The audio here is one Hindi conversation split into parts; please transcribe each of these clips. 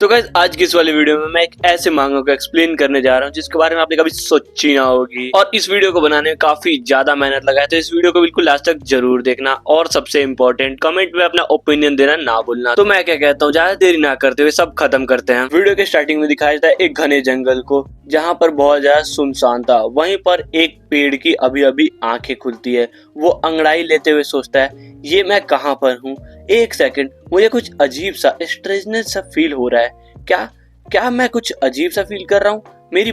तो गाइस आज की इस वाली वीडियो में मैं एक ऐसे मांगों को एक्सप्लेन करने जा रहा हूँ जिसके बारे में आपने कभी सोची ना होगी और इस वीडियो को बनाने में काफी ज्यादा मेहनत लगा है। तो इस वीडियो को बिल्कुल लास्ट तक जरूर देखना और सबसे इम्पोर्टेंट कमेंट में अपना ओपिनियन देना ना भूलना। तो मैं क्या कहता हूँ, ज्यादा देरी ना करते हुए सब खत्म करते हैं। वीडियो के स्टार्टिंग में दिखाया जाता है एक घने जंगल को जहाँ पर बहुत ज्यादा सुनसान था। वहीं पर एक पेड़ की अभी अभी आंखें खुलती है। वो अंगड़ाई लेते हुए सोचता है ये मैं कहाँ पर हूँ। एक सेकंड, मुझे कुछ अजीब सा स्ट्रेंजनेस सा फील हो रहा है। क्या क्या मैं कुछ अजीब सा फील कर रहा हूँ। मेरी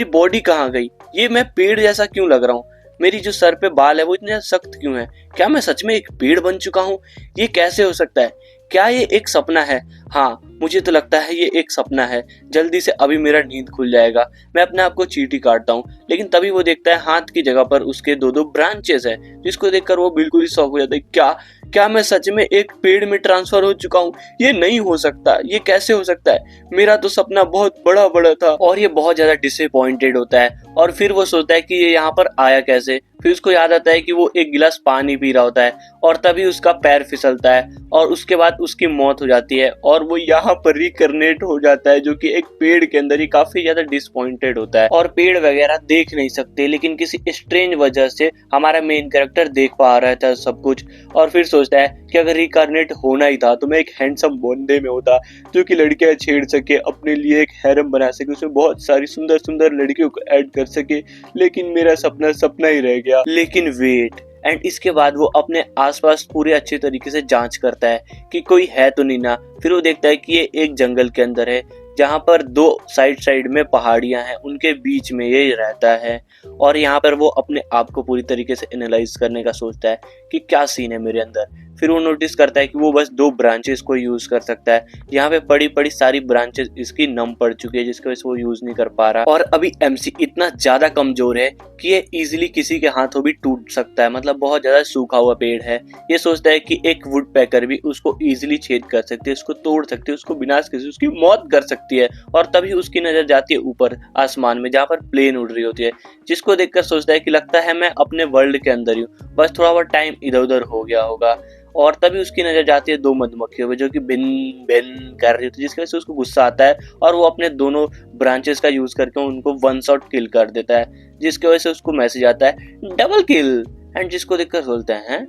बॉडी कहाँ गई। ये मैं पेड़ जैसा क्यों लग रहा हूँ। मेरी जो सर पे बाल है वो इतने सख्त क्यों है। क्या मैं सच में एक पेड़ बन चुका हूँ। ये कैसे हो सकता है। क्या ये एक सपना है। हाँ, मुझे तो लगता है ये एक सपना है। जल्दी से अभी मेरा नींद खुल जाएगा। मैं अपने आप को चींटी काटता हूँ, लेकिन तभी वो देखता है हाथ की जगह पर उसके दो दो ब्रांचेस है, जिसको देखकर वो बिल्कुल ही शॉक हो जाता है। क्या क्या मैं सच में एक पेड़ में ट्रांसफर हो चुका हूँ। ये नहीं हो सकता। ये कैसे हो सकता है। मेरा तो सपना बहुत बड़ा बड़ा था। और ये बहुत ज्यादा डिसअपॉइंटेड होता है और फिर वो सोचता है कि ये यहाँ पर आया कैसे। फिर उसको याद आता है कि वो एक गिलास पानी पी रहा होता है और तभी उसका पैर फिसलता है और उसके बाद उसकी मौत हो जाती है और वो यहाँ पर रिकर्नेट हो जाता है, जो कि एक पेड़ के अंदर ही काफी ज्यादा डिसअपॉइंटेड होता है। और पेड़ वगैरह देख नहीं सकते, लेकिन किसी स्ट्रेंज वजह से हमारा मेन कैरेक्टर देख पा रहा था सब कुछ। और फिर सोचता है कि अगर रिकर्नेट होना ही था तो मैं एक हैंडसम बंदे में होता जो कि लड़कियां छेड़ सके, अपने लिए एक हैरम बना सके, उसमें बहुत सारी सुंदर सुंदर लड़कियों को ऐड कर सके। लेकिन मेरा सपना सपना ही रह गया। लेकिन वेट, एंड इसके बाद वो अपने आसपास पूरे अच्छे तरीके से जांच करता है कि कोई है तो नहीं ना। फिर वो देखता है कि ये एक जंगल के अंदर है जहाँ पर दो साइड में पहाड़ियां हैं, उनके बीच में ये रहता है। और यहाँ पर वो अपने आप को पूरी तरीके से एनालाइज करने का सोचता है कि क्या सीन है मेरे अंदर। फिर वो नोटिस करता है कि वो बस दो ब्रांचेस को यूज कर सकता है। यहाँ पे बड़ी बड़ी सारी ब्रांचेस इसकी नम पड़ चुकी है, जिसकी वजह से वो यूज नहीं कर पा रहा। और अभी एमसी इतना ज्यादा कमजोर है कि ये इजीली किसी के हाथों भी टूट सकता है, मतलब बहुत ज्यादा सूखा हुआ पेड़ है। ये सोचता है कि एक वुड पैकर भी उसको इजीली छेद कर सकती है, उसको तोड़ सकती है, उसको विनाश कर सकती है, उसकी मौत कर सकती है। और तभी उसकी नजर जाती है ऊपर आसमान में जहाँ पर प्लेन उड़ रही होती है, जिसको देखकर सोचता है कि लगता है मैं अपने वर्ल्ड के अंदर ही हूँ, बस थोड़ा बहुत टाइम इधर उधर हो गया होगा। और तभी उसकी नजर जाती है दो मधुमक्खियों पे जो कि भिन भिन कर रही होती है, जिसकी वजह से उसको गुस्सा आता है और वो अपने दोनों ब्रांचेस का यूज करके उनको वन शॉट किल कर देता है, जिसकी वजह से उसको मैसेज आता है डबल किल। एंड जिसको देखकर बोलते हैं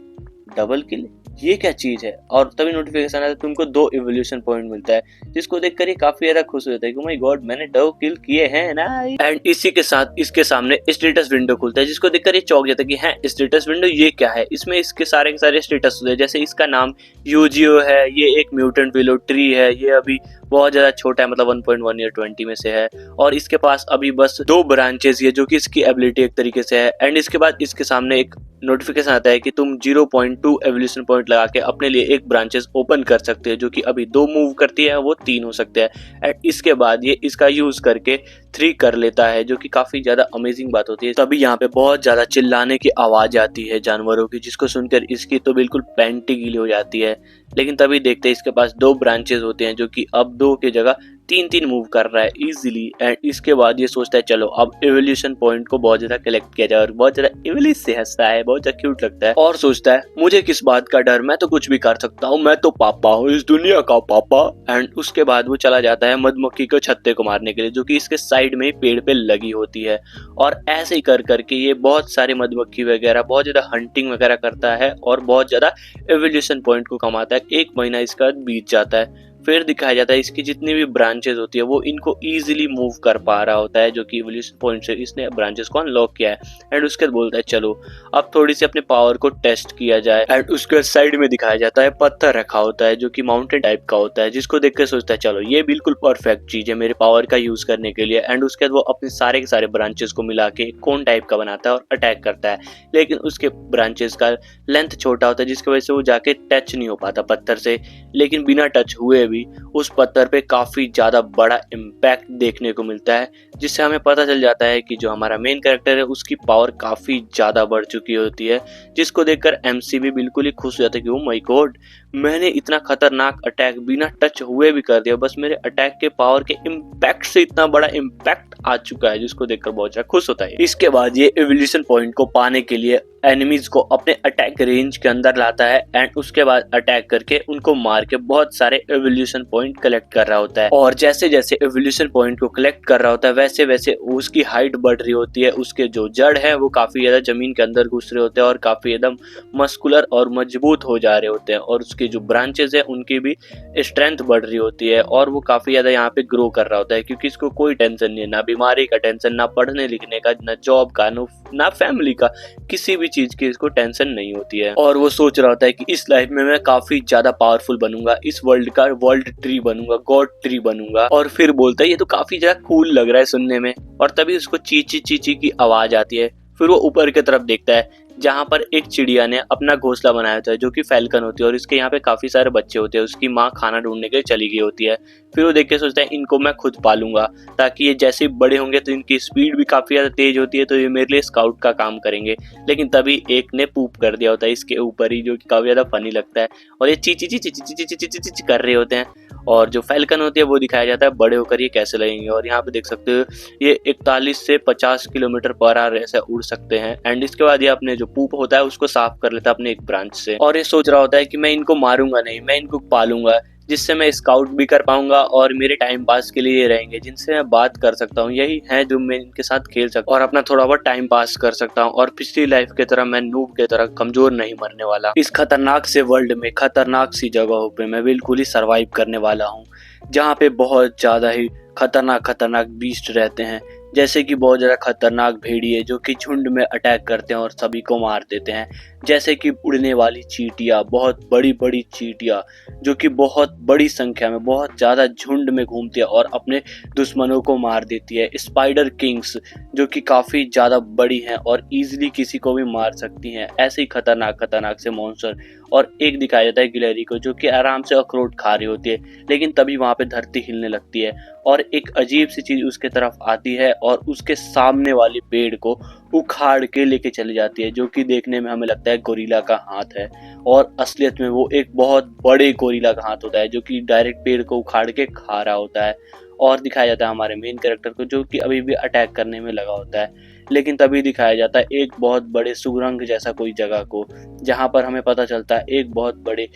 डबल किल, ये क्या चीज है। और तभी नोटिफिकेशन आता है तुमको 2 इवोल्यूशन पॉइंट मिलता है, जिसको देखकर ये काफी ज्यादा खुश हो जाता है कि माय गॉड मैंने 2 किल किए हैं ना। एंड इसी के साथ इसके सामने स्टेटस विंडो खुलता है, जिसको देखकर ये चौंक जाता है कि है स्टेटस विंडो ये क्या है। इसमें इसके सारे के सारे स्टेटस होते हैं, जैसे इसका नाम यूजियो है, ये एक म्यूटेंट विलो ट्री है, ये अभी बहुत ज्यादा छोटा है, मतलब 1.1 या 20 में से है। और इसके पास अभी बस 2 ब्रांचेस है, जो कि इसकी एबिलिटी एक तरीके से है। एंड इसके बाद इसके सामने एक नोटिफिकेशन आता है कि तुम 0.2 एवोल्यूशन पॉइंट लगा के अपने लिए एक ब्रांचेस ओपन कर सकते हैं, जो कि अभी 2 मूव करती है, वो 3 हो सकते हैं। एंड इसके बाद ये इसका यूज करके 3 कर लेता है, जो कि काफी ज्यादा अमेजिंग बात होती है। तभी यहाँ पे बहुत ज्यादा चिल्लाने की आवाज आती है जानवरों की, जिसको सुनकर इसकी तो बिल्कुल पैंटी गीली हो जाती है। लेकिन तभी देखते हैं इसके पास 2 ब्रांचेस होते हैं, जो कि अब 2 की जगह 3 मूव कर रहा है इजीली। एंड इसके बाद ये सोचता है चलो अब एवोल्यूशन पॉइंट को बहुत ज्यादा कलेक्ट किया जाए, और बहुत ज्यादा इवली से हंसता है, बहुत ज्यादा क्यूट लगता है और सोचता है मुझे किस बात का डर, मैं तो कुछ भी कर सकता हूँ, मैं तो पापा हूँ, इस दुनिया का पापा। एंड उसके बाद वो चला जाता है मधुमक्खी को छत्ते को मारने के लिए, जो कि इसके साइड में पेड़ पे लगी होती है। और ऐसे ही कर करके ये बहुत सारे मधुमक्खी वगैरह बहुत ज्यादा हंटिंग वगैरह करता है और बहुत ज्यादा एवोल्यूशन पॉइंट को कमाता है। 1 महीना इसका बीत जाता है। फिर दिखाया जाता है इसकी जितनी भी ब्रांचेस होती है वो इनको इजीली मूव कर पा रहा होता है, जो कि इवोल्यूशन पॉइंट से इसने ब्रांचेस को अनलॉक किया है। एंड उसके बाद बोलता है चलो अब थोड़ी सी अपने पावर को टेस्ट किया जाए। एंड उसके साइड में दिखाया जाता है पत्थर रखा होता है, जो कि माउंटेन टाइप का होता है, जिसको देख कर सोचता है चलो ये बिल्कुल परफेक्ट चीज है मेरे पावर का यूज करने के लिए। एंड उसके बाद वो अपने सारे के सारे ब्रांचेस को मिला के कोन टाइप का बनाता है और अटैक करता है। लेकिन उसके ब्रांचेस का लेंथ छोटा होता है, जिसकी वजह से वो जाके टच नहीं हो पाता पत्थर से। लेकिन बिना टच हुए भी उस पत्थर पे काफी ज्यादा बड़ा इम्पैक्ट देखने को मिलता है, जिससे हमें पता चल जाता है कि जो हमारा मेन कैरेक्टर है उसकी पावर काफी ज्यादा बढ़ चुकी होती है, जिसको देखकर एमसी भी बिल्कुल ही खुश हो जाता है कि ओ माय गॉड मैंने इतना खतरनाक अटैक बिना टच हुए भी कर दिया। बस मेरे अटैक के पावर के इम्पैक्ट से इतना बड़ा इम्पैक्ट आ चुका है, जिसको देखकर बहुत ज्यादा खुश होता है। इसके बाद ये एवोल्यूशन पॉइंट को पाने के लिए एनिमीज को अपने अटैक रेंज के अंदर लाता है एंड उसके बाद अटैक करके उनको मार के बहुत सारे एवोल्यूशन पॉइंट कलेक्ट कर रहा होता है। और जैसे जैसे एवोल्यूशन पॉइंट को कलेक्ट कर रहा होता है वैसे वैसे उसकी हाइट बढ़ रही होती है। उसके जो जड़ है वो काफी ज्यादा जमीन के अंदर घुस रहे होते हैं और काफी एकदम मस्कुलर और मजबूत हो जा रहे होते हैं। और उसके जो ब्रांचेस है उनकी भी स्ट्रेंथ बढ़ रही होती है और वो काफी ज्यादा यहाँ पे ग्रो कर रहा होता है, क्योंकि इसको कोई टेंशन नहीं है, ना बीमारी का टेंशन, ना पढ़ने लिखने का, ना जॉब का, ना फैमिली का, किसी भी चीज की इसको टेंशन नहीं होती है। और वो सोच रहा होता है कि इस लाइफ में मैं काफी ज्यादा पावरफुल बनूंगा, इस वर्ल्ड का वर्ल्ड ट्री बनूंगा, गॉड ट्री बनूंगा। और फिर बोलता है ये तो काफी ज्यादा कूल लग रहा है सुनने में। और तभी उसको चीची चीची की आवाज आती है। फिर वो ऊपर की तरफ देखता है जहाँ पर एक चिड़िया ने अपना घोंसला बनाया होता है, जो कि फैल्कन होती है और इसके यहाँ पे काफी सारे बच्चे होते हैं। उसकी माँ खाना ढूंढने के लिए चली गई होती है। फिर वो देख के सोचता है इनको मैं खुद पालूंगा, ताकि ये जैसे बड़े होंगे तो इनकी स्पीड भी काफी ज्यादा तेज होती है, तो ये मेरे लिए स्काउट का काम करेंगे। लेकिन तभी एक ने पूप कर दिया होता है इसके ऊपर ही, जो कि काफी ज्यादा फनी लगता है। और ये चीची चीची चीची चीची चीची चीची कर रहे होते हैं। और जो फैल्कन होती है वो दिखाया जाता है बड़े होकर ये कैसे लगेंगे। और यहाँ पे देख सकते हो ये 41 से 50 किलोमीटर पर आवर ऐसे उड़ सकते हैं। एंड इसके बाद ये अपने जो पूप होता है उसको साफ कर लेता है अपने एक ब्रांच से। और ये सोच रहा होता है कि मैं इनको मारूंगा नहीं, मैं इनको पालूंगा, जिससे मैं स्काउट भी कर पाऊंगा और मेरे टाइम पास के लिए ये रहेंगे, जिनसे मैं बात कर सकता हूँ। यही है जो मैं इनके साथ खेल सकता हूँ और अपना थोड़ा बहुत टाइम पास कर सकता हूँ। और पिछली लाइफ की तरह मैं नूब की तरह कमजोर नहीं मरने वाला। इस खतरनाक से वर्ल्ड में खतरनाक सी जगहों पे मैं बिल्कुल ही सरवाइव करने वाला हूँ, जहाँ पे बहुत ज्यादा ही खतरनाक बीस्ट रहते हैं, जैसे कि बहुत ज़्यादा खतरनाक भेड़िए जो कि झुंड में अटैक करते हैं और सभी को मार देते हैं। जैसे कि उड़ने वाली चींटियाँ, बहुत बड़ी बड़ी चींटियाँ जो कि बहुत बड़ी संख्या में बहुत ज़्यादा झुंड में घूमती है और अपने दुश्मनों को मार देती है। स्पाइडर किंग्स जो कि काफ़ी ज़्यादा बड़ी हैं और ईजिली किसी को भी मार सकती हैं। ऐसे ही खतरनाक से मॉन्स्टर। और एक दिखाया जाता है गिलहरी को जो कि आराम से अखरोट खा रही होती है, लेकिन तभी वहाँ पे धरती हिलने लगती है और एक अजीब सी चीज़ उसके तरफ आती है और उसके सामने वाले पेड़ को उखाड़ के लेके चली जाती है, जो कि देखने में हमें लगता है गोरिल्ला का हाथ है और असलियत में वो एक बहुत बड़े गोरिल्ला का हाथ होता है, जो कि डायरेक्ट पेड़ को उखाड़ के खा रहा होता है। और दिखाया जाता है हमारे मेन कैरेक्टर को जो कि अभी भी अटैक करने में लगा होता है। लेकिन तभी दिखाया जाता है एक बहुत बड़े सुरंग जैसा कोई जगह को, जहाँ पर हमें पता चलता है एक बहुत बड़े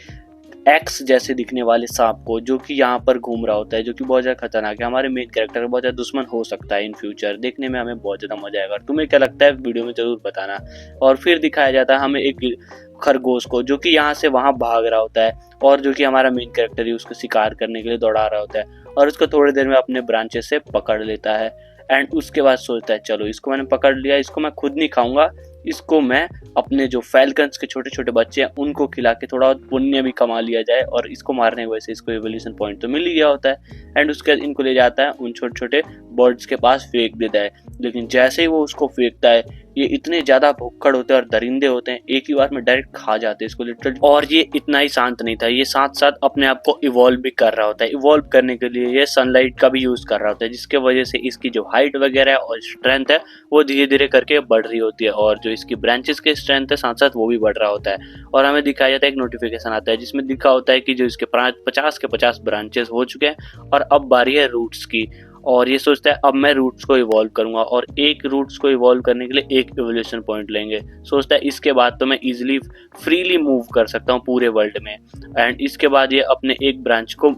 एक्स जैसे दिखने वाले सांप को, जो कि यहाँ पर घूम रहा होता है, जो कि बहुत ज़्यादा खतरनाक है। हमारे मेन कैरेक्टर बहुत ज़्यादा दुश्मन हो सकता है इन फ्यूचर। देखने में हमें बहुत ज़्यादा मजा आएगा। तुम्हें क्या लगता है वीडियो में ज़रूर बताना। और फिर दिखाया जाता है हमें एक खरगोश को जो कि यहाँ से वहाँ भाग रहा होता है और जो कि हमारा मेन कैरेक्टर ही उसको शिकार करने के लिए दौड़ा रहा होता है और उसको थोड़ी देर में अपने ब्रांचेस से पकड़ लेता है। एंड उसके बाद सोचता है चलो इसको मैंने पकड़ लिया, इसको मैं खुद नहीं खाऊंगा, इसको मैं अपने जो फैल्कन्स के छोटे छोटे बच्चे हैं उनको खिला के थोड़ा पुण्य भी कमा लिया जाए। और इसको मारने की वजह से इसको एवोल्यूशन पॉइंट तो मिल ही गया होता है। एंड उसके बाद इनको ले जाता है उन छोटे छोटे बर्ड्स के पास फेंक देता है। लेकिन जैसे ही वो उसको फेंकता है ये इतने ज्यादा भुक्कड़ होते हैं और दरिंदे होते हैं, एक ही बार में डायरेक्ट खा जाते हैं इसको लिटरली। और ये इतना ही शांत नहीं था, ये साथ साथ अपने आप को इवॉल्व भी कर रहा होता है। इवॉल्व करने के लिए ये सनलाइट का भी यूज कर रहा होता है, जिसके वजह से इसकी जो हाइट वगैरह और स्ट्रेंथ है वो धीरे धीरे करके बढ़ रही होती है और जो इसकी ब्रांचेस की स्ट्रेंथ है साथ साथ वो भी बढ़ रहा होता है। और हमें दिखाया जाता है एक नोटिफिकेशन आता है जिसमें लिखा होता है कि जो इसके 50 के 50 ब्रांचेस हो चुके हैं और अब बारी है रूट्स की। और ये सोचता है अब मैं रूट्स को इवॉल्व करूंगा और एक रूट्स को इवॉल्व करने के लिए एक एवोल्यूशन पॉइंट लेंगे। सोचता है इसके बाद तो मैं इजीली फ्रीली मूव कर सकता हूँ पूरे वर्ल्ड में। एंड इसके बाद ये अपने एक ब्रांच को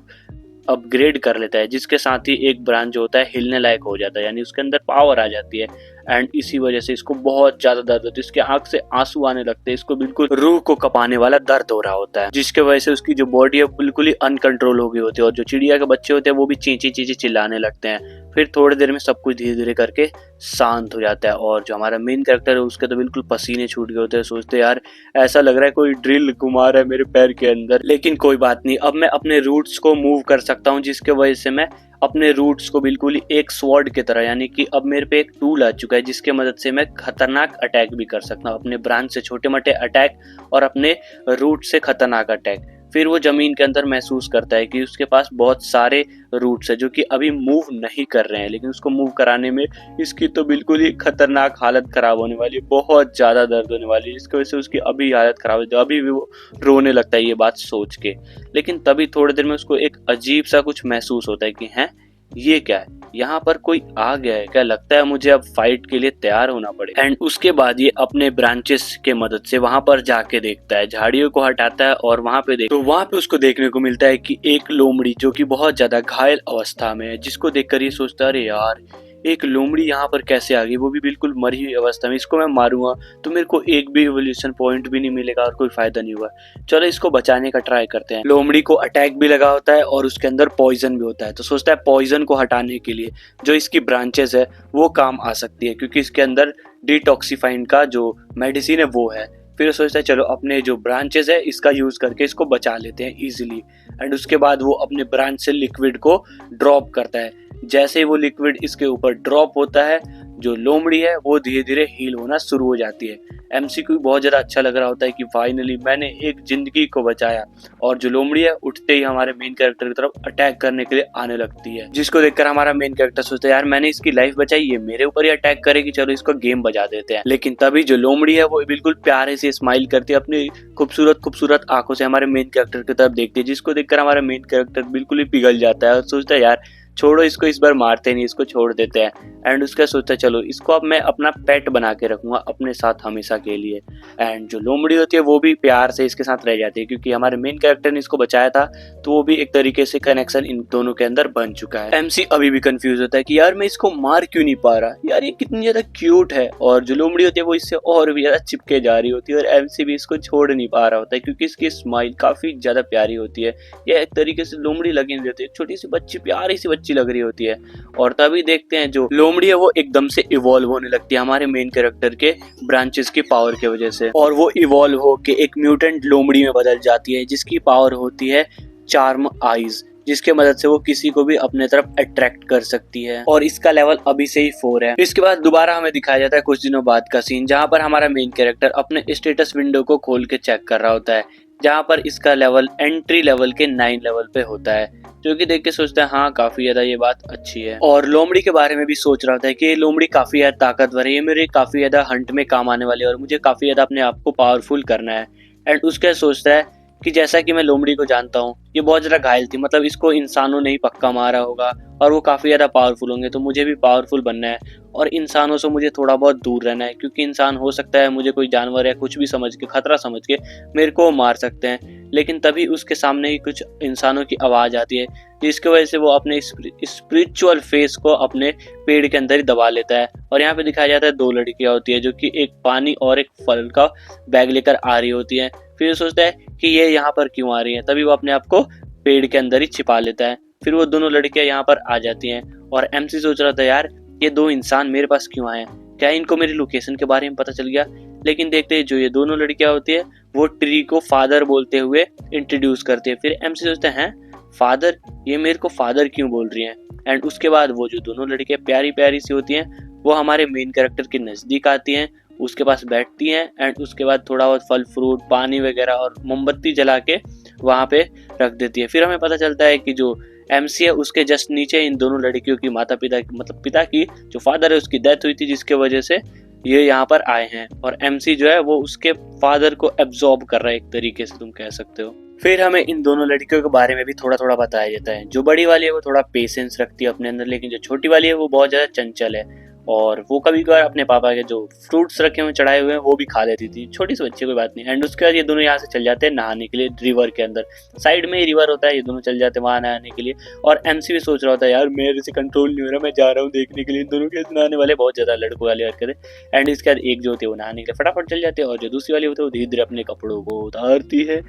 अपग्रेड कर लेता है, जिसके साथ ही एक ब्रांच जो होता है हिलने लायक हो जाता है, यानी उसके अंदर पावर आ जाती है। एंड इसी वजह से इसको बहुत ज्यादा दर्द होता है, इसके आंख से आंसू आने लगते हैं, इसको बिल्कुल रूह को कपाने वाला दर्द हो रहा होता है, जिसके वजह से उसकी जो बॉडी है बिल्कुल ही अनकंट्रोल हो गई होती है। और जो चिड़िया के बच्चे होते हैं वो भी चींची चींची चिल्लाने लगते हैं। फिर थोड़ी देर में सब कुछ धीरे धीरे करके शांत हो जाता है और जो हमारा मेन कैरेक्टर है उसके तो बिल्कुल पसीने छूट गए होते हैं। सोचते यार ऐसा लग रहा है कोई ड्रिल घुमा रहा है मेरे पैर के अंदर, लेकिन कोई बात नहीं, अब मैं अपने रूट्स को मूव कर सकता हूँ, जिसके वजह से मैं अपने रूट्स को बिल्कुल ही एक स्वॉर्ड की तरह, यानी कि अब मेरे पे एक टूल आ चुका है जिसके मदद से मैं खतरनाक अटैक भी कर सकता हूँ, अपने ब्रांच से छोटे मोटे अटैक और अपने रूट से खतरनाक अटैक। फिर वो जमीन के अंदर महसूस करता है कि उसके पास बहुत सारे रूट्स है जो कि अभी मूव नहीं कर रहे हैं, लेकिन उसको मूव कराने में इसकी तो बिल्कुल ही खतरनाक हालत खराब होने वाली है, बहुत ज्यादा दर्द होने वाली है, जिसकी वजह से उसकी अभी हालत खराब है, अभी भी वो रोने लगता है ये बात सोच के। लेकिन तभी थोड़ी देर में उसको एक अजीब सा कुछ महसूस होता है कि हैं ये क्या है, यहाँ पर कोई आ गया है क्या, लगता है मुझे अब फाइट के लिए तैयार होना पड़े। एंड उसके बाद ये अपने ब्रांचेस के मदद से वहां पर जाके देखता है, झाड़ियों को हटाता है और वहां पे तो वहां पे उसको देखने को मिलता है कि एक लोमड़ी जो कि बहुत ज्यादा घायल अवस्था में है, जिसको देखकर ये सोचता है अरे यार एक लोमड़ी यहाँ पर कैसे आ गई, वो भी बिल्कुल मरी हुई अवस्था में, इसको मैं मारूंगा तो मेरे को एक भी इवोल्यूशन पॉइंट भी नहीं मिलेगा और कोई फायदा नहीं हुआ, चलो इसको बचाने का ट्राई करते हैं। लोमड़ी को अटैक भी लगा होता है और उसके अंदर पॉइजन भी होता है, तो सोचता है पॉइजन को हटाने के लिए जो इसकी ब्रांचेस है वो काम आ सकती है, क्योंकि इसके अंदर डिटॉक्सिफाइन का जो मेडिसिन है वो है। फिर सोचता है चलो अपने जो ब्रांचेस है इसका यूज करके इसको बचा लेते हैं इजीली। एंड उसके बाद वो अपने ब्रांच से लिक्विड को ड्रॉप करता है, जैसे ही वो लिक्विड इसके ऊपर ड्रॉप होता है जो लोमड़ी है वो धीरे धीरे हील होना शुरू हो जाती है। एमसी को बहुत ज़्यादा अच्छा लग रहा होता है कि फाइनली मैंने एक जिंदगी को बचाया, और जो लोमड़ी है उठते ही हमारे मेन कैरेक्टर की तरफ अटैक करने के लिए आने लगती है, जिसको देखकर हमारा मेन कैरेक्टर सोचता है यार मैंने इसकी लाइफ बचाई, ये मेरे ऊपर ही अटैक करेगी, चलो इसको गेम बजा देते हैं। लेकिन तभी जो लोमड़ी है वो बिल्कुल प्यारे से स्माइल करती है, अपनी खूबसूरत खूबसूरत आंखों से हमारे मेन कैरेक्टर की तरफ देखती है, जिसको देखकर हमारा मेन कैरेक्टर बिल्कुल ही पिघल जाता है और सोचता है यार छोड़ो इसको, इस बार मारते नहीं, इसको छोड़ देते हैं। एंड उसका सोचता है चलो इसको अब मैं अपना पेट बना के रखूंगा अपने साथ हमेशा के लिए। एंड जो लोमड़ी होती है वो भी प्यार से इसके साथ रह जाती है, क्योंकि हमारे मेन कैरेक्टर ने इसको बचाया था, तो वो भी एक तरीके से कनेक्शन इन दोनों के अंदर बन चुका है। एमसी अभी भी कंफ्यूज होता है कि यार मैं इसको मार क्यों नहीं पा रहा, यार ये कितनी ज्यादा क्यूट है, और जो लोमड़ी होती है वो इससे और भी ज्यादा चिपके जा रही होती है, और एमसी भी इसको छोड़ नहीं पा रहा होता है क्योंकि इसकी स्माइल काफी ज्यादा प्यारी होती है। ये एक तरीके से लोमड़ी लगी नहीं रहती है, छोटी सी बच्ची, प्यारी सी बच्ची लग रही होती है। और तभी देखते हैं जो लोमड़ी है वो एकदम से इवॉल्व होने लगती है हमारे मेन कैरेक्टर के ब्रांचेस की पावर की वजह से, और वो इवॉल्व होके एक म्यूटेंट लोमड़ी में बदल जाती है, जिसकी पावर होती है चार्म आईज, जिसके मदद से वो किसी को भी अपने तरफ अट्रैक्ट कर सकती है, और इसका लेवल अभी से ही 4 है। इसके बाद दोबारा हमें दिखाया जाता है कुछ दिनों बाद का सीन, जहाँ पर हमारा मेन कैरेक्टर अपने स्टेटस विंडो को खोल के चेक कर रहा होता है, जहाँ पर इसका लेवल एंट्री लेवल के 9 लेवल पे होता है, जो कि देख के सोचता है हाँ काफी ज्यादा ये बात अच्छी है। और लोमड़ी के बारे में भी सोच रहा होता है कि ये लोमड़ी काफी ज्यादा ताकतवर है, ये मेरे काफी ज्यादा हंट में काम आने वाली है, और मुझे काफी ज्यादा अपने आप को पावरफुल करना है। एंड उसके सोचता है कि जैसा कि मैं लोमड़ी को जानता हूँ ये बहुत ज्यादा घायल थी, मतलब इसको इंसानों ने ही पक्का मारा होगा और वो काफी ज्यादा पावरफुल होंगे, तो मुझे भी पावरफुल बनना है और इंसानों से मुझे थोड़ा बहुत दूर रहना है, क्योंकि इंसान हो सकता है मुझे कोई जानवर या कुछ भी समझ के, खतरा समझ के मेरे को मार सकते हैं। लेकिन तभी उसके सामने ही कुछ इंसानों की आवाज आती है, जिसकी वजह से वो अपने स्पिरिचुअल फेस को अपने पेड़ के अंदर ही दबा लेता है। और यहाँ पे दिखाया जाता है 2 लड़कियां होती है जो कि एक पानी और एक फल का बैग लेकर आ रही होती है। फिर सोचता है कि ये यहाँ पर क्यों आ रही है, तभी वो अपने आप को पेड़ के अंदर ही छिपा लेता है। फिर वो दोनों लड़कियां यहाँ पर आ जाती हैं, और एमसी सोच रहा था यार ये 2 इंसान मेरे पास क्यों आए, क्या इनको मेरी लोकेशन के बारे में पता चल गया। लेकिन देखते ही जो ये दोनों लड़कियां होती है वो ट्री को फादर बोलते हुए इंट्रोड्यूस करते हैं। फिर एमसी सोचते हैं फादर, ये मेरे को फादर क्यों बोल रही हैं। एंड उसके बाद वो जो दोनों लड़कियां प्यारी प्यारी सी होती हैं वो हमारे मेन कैरेक्टर के नजदीक आती हैं, उसके पास बैठती हैं, एंड उसके बाद थोड़ा बहुत फल फ्रूट, पानी वगैरह और मोमबत्ती जला के वहाँ पे रख देती है। फिर हमें पता चलता है कि जो एमसी है उसके जस्ट नीचे इन दोनों लड़कियों की माता पिता, मतलब पिता की जो फादर है उसकी डेथ हुई थी, जिसके वजह से ये यहाँ पर आए हैं, और एमसी जो है वो उसके फादर को एब्जॉर्ब कर रहा है, एक तरीके से तुम कह सकते हो। फिर हमें इन दोनों लड़कियों के बारे में भी थोड़ा थोड़ा बताया जाता है। जो बड़ी वाली है वो थोड़ा पेशेंस रखती है अपने अंदर, लेकिन जो छोटी वाली है वो बहुत ज्यादा चंचल है, और वो कभी कभार अपने पापा के जो फ्रूट्स रखे हुए चढ़ाए हुए हैं वो भी खा लेती थी, छोटी सी बच्ची कोई बात नहीं। एंड उसके बाद ये दोनों यहाँ से चल जाते हैं नहाने के लिए रिवर के अंदर, साइड में ही रिवर होता है, ये दोनों चल जाते हैं वहाँ नहाने के लिए। और एमसी भी सोच रहा होता है यार मेरे से कंट्रोल नहीं हो रहा, मैं जा रहा हूँ देखने के लिए इन दोनों कैसे नहाने वाले, बहुत ज्यादा लड़कों वाली हरकतें। एंड इसके बाद एक जो होती है वो नहाने के लिए फटाफट चल जाते हैं, और जो दूसरी वाली होती है वो धीरे धीरे अपने कपड़ों को उतारती है,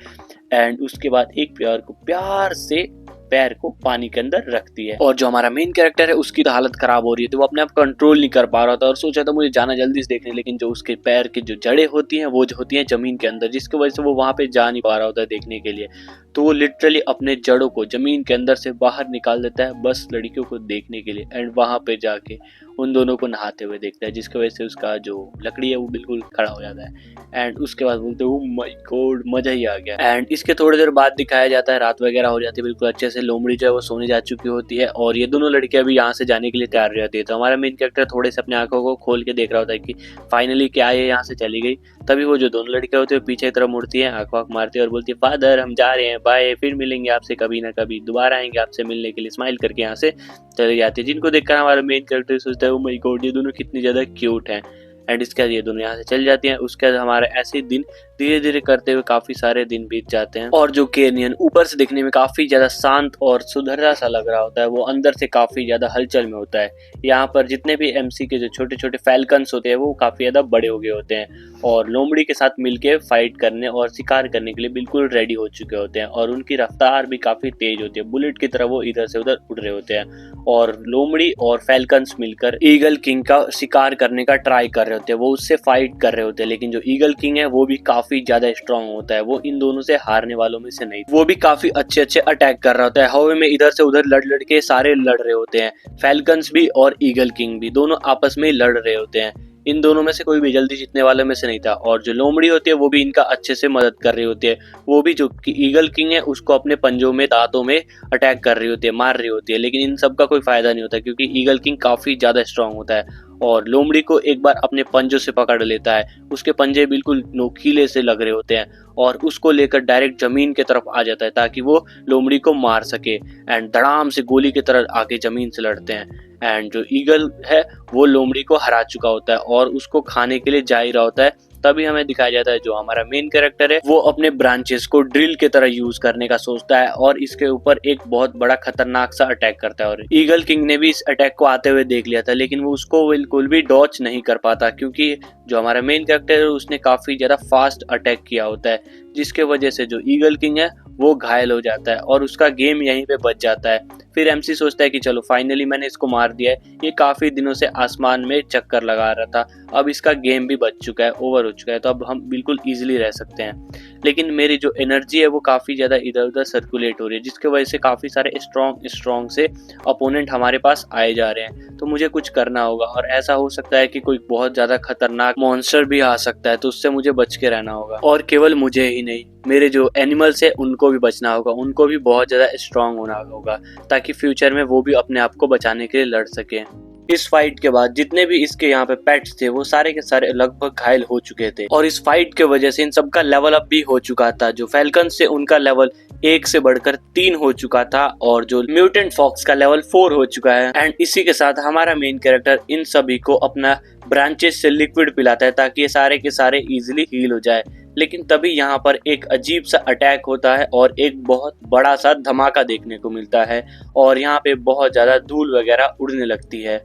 एंड उसके बाद एक प्यार को प्यार से पैर को पानी के अंदर रखती है। और जो हमारा मेन कैरेक्टर है उसकी तो हालत खराब हो रही है, तो वो अपने आप कंट्रोल नहीं कर पा रहा था और सोचा था मुझे जाना जल्दी से देखने, लेकिन जो उसके पैर की जो जड़ें होती हैं वो जो होती हैं जमीन के अंदर, जिसकी वजह से वो वहां पे जा नहीं पा रहा होता है देखने के लिए। तो वो लिटरली अपने जड़ों को जमीन के अंदर से बाहर निकाल देता है बस लड़कियों को देखने के लिए, एंड वहां पे जाके उन दोनों को नहाते हुए देखता है, जिसकी वजह से उसका जो लकड़ी है वो बिल्कुल खड़ा हो जाता है। एंड उसके बाद बोलते हैं माय गॉड, मजा ही आ गया। एंड इसके थोड़ी देर बाद दिखाया जाता है रात वगैरह हो जाती है बिल्कुल अच्छे से, लोमड़ी जो है वो सोने जा चुकी होती है और ये दोनों लड़कियां भी यहाँ से जाने के लिए तैयार हो जाती है। तो हमारा मेन कैरेक्टर थोड़े से अपनी आंखों को खोल के देख रहा होता है कि फाइनली क्या ये यहाँ से चली गई। तभी वो जो दोनों लड़कियां होती है पीछे की तरफ मुड़ती है, आंख वाँख मारती है और बोलती है फादर हम जा रहे हैं, बाय, फिर मिलेंगे आपसे कभी ना कभी, दोबारा आएंगे आपसे मिलने के लिए, स्माइल करके यहाँ से चली जाती है। जिनको देखकर हमारा मेन कैरेक्टर सोचता है ओ माय गॉड ये दोनों कितनी ज्यादा क्यूट हैं। एंड इसके बाद ये दोनों यहाँ से चल जाती हैं। उसके बाद हमारे ऐसे दिन धीरे धीरे करते हुए काफी सारे दिन बीत जाते हैं और जो केनियन ऊपर से दिखने में काफी ज्यादा शांत और सुधरा सा लग रहा होता है वो अंदर से काफी ज्यादा हलचल में होता है। यहाँ पर जितने भी एमसी के जो छोटे छोटे फैल्कन्स होते हैं वो काफी ज्यादा बड़े हो गए होते हैं और लोमड़ी के साथ मिलके फाइट करने और शिकार करने के लिए बिल्कुल रेडी हो चुके होते हैं और उनकी रफ्तार भी काफी तेज होती है, बुलेट की तरह वो इधर से उधर उड़ रहे होते हैं। और लोमड़ी और फैल्कन्स मिलकर ईगल किंग का शिकार करने का ट्राई कर रहे होते हैं, वो उससे फाइट कर रहे होते हैं, लेकिन जो ईगल किंग है वो भी काफी ज्यादा स्ट्रांग होता है, वो इन दोनों से हारने वालों में से नहीं, वो भी काफी अच्छे अच्छे अटैक कर रहा होता है, हवा में इधर से उधर लड़ लड़ के सारे लड़ रहे होते हैं, फैल्कन्स भी और ईगल किंग भी दोनों आपस में लड़ रहे होते हैं। इन दोनों में से कोई भी जल्दी जीतने वाले में से नहीं था और जो लोमड़ी होती है वो भी इनका अच्छे से मदद कर रही होती है, वो भी जो ईगल किंग है उसको अपने पंजों में दांतों में अटैक कर रही होती है, मार रही होती है, लेकिन इन सब का कोई फायदा नहीं होता क्योंकि ईगल किंग काफी ज्यादा स्ट्रांग होता है और लोमड़ी को एक बार अपने पंजों से पकड़ लेता है, उसके पंजे बिल्कुल नोकीले से लग रहे होते हैं और उसको लेकर डायरेक्ट जमीन की तरफ आ जाता है ताकि वो लोमड़ी को मार सके। एंड धड़ाम से गोली की तरह आके जमीन से लड़ते हैं एंड जो ईगल है वो लोमड़ी को हरा चुका होता है और उसको खाने के लिए जा ही रहा होता है। तभी हमें दिखाया जाता है जो हमारा मेन कैरेक्टर है वो अपने ब्रांचेस को ड्रिल की तरह यूज करने का सोचता है और इसके ऊपर एक बहुत बड़ा खतरनाक सा अटैक करता है और ईगल किंग ने भी इस अटैक को आते हुए देख लिया था, लेकिन वो उसको बिल्कुल भी डॉच नहीं कर पाता क्योंकि जो हमारा मेन कैरेक्टर है उसने काफी ज्यादा फास्ट अटैक किया होता है, जिसके वजह से जो ईगल किंग है वो घायल हो जाता है और उसका गेम यहीं पे बच जाता है। फिर एमसी सोचता है कि चलो फाइनली मैंने इसको मार दिया है, ये काफी दिनों से आसमान में चक्कर लगा रहा था, अब इसका गेम भी बच चुका है, ओवर हो चुका है, तो अब हम बिल्कुल इजीली रह सकते हैं। लेकिन मेरी जो एनर्जी है वो काफी ज्यादा इधर उधर सर्कुलेट हो रही है, जिसकी वजह से काफी सारे स्ट्रॉन्ग से अपोनेंट हमारे पास आए जा रहे हैं, तो मुझे कुछ करना होगा और ऐसा हो सकता है कि कोई बहुत ज्यादा खतरनाक मॉन्स्टर भी आ सकता है, तो उससे मुझे बच के रहना होगा और केवल मुझे ही नहीं मेरे जो एनिमल्स है उनको भी बचना होगा, उनको भी बहुत ज्यादा स्ट्रांग होना होगा ताकि फ्यूचर में वो भी अपने आप को बचाने के लिए लड़ सके। इस फाइट के बाद जितने भी इसके यहाँ पे पेट्स थे वो सारे के सारे लगभग घायल हो चुके थे और इस फाइट के वजह से इन सबका लेवल अप भी हो चुका था। जो फैल्कन से उनका लेवल 1 से बढ़कर 3 हो चुका था और जो म्यूटेंट फॉक्स का लेवल 4 हो चुका है। एंड इसी के साथ हमारा मेन कैरेक्टर इन सभी को अपना ब्रांचेस से लिक्विड पिलाता है ताकि ये सारे के सारे इजीली हील हो जाए। लेकिन तभी यहाँ पर एक अजीब सा अटैक होता है और एक बहुत बड़ा सा धमाका देखने को मिलता है और यहाँ पे बहुत ज्यादा धूल वगैरह उड़ने लगती है।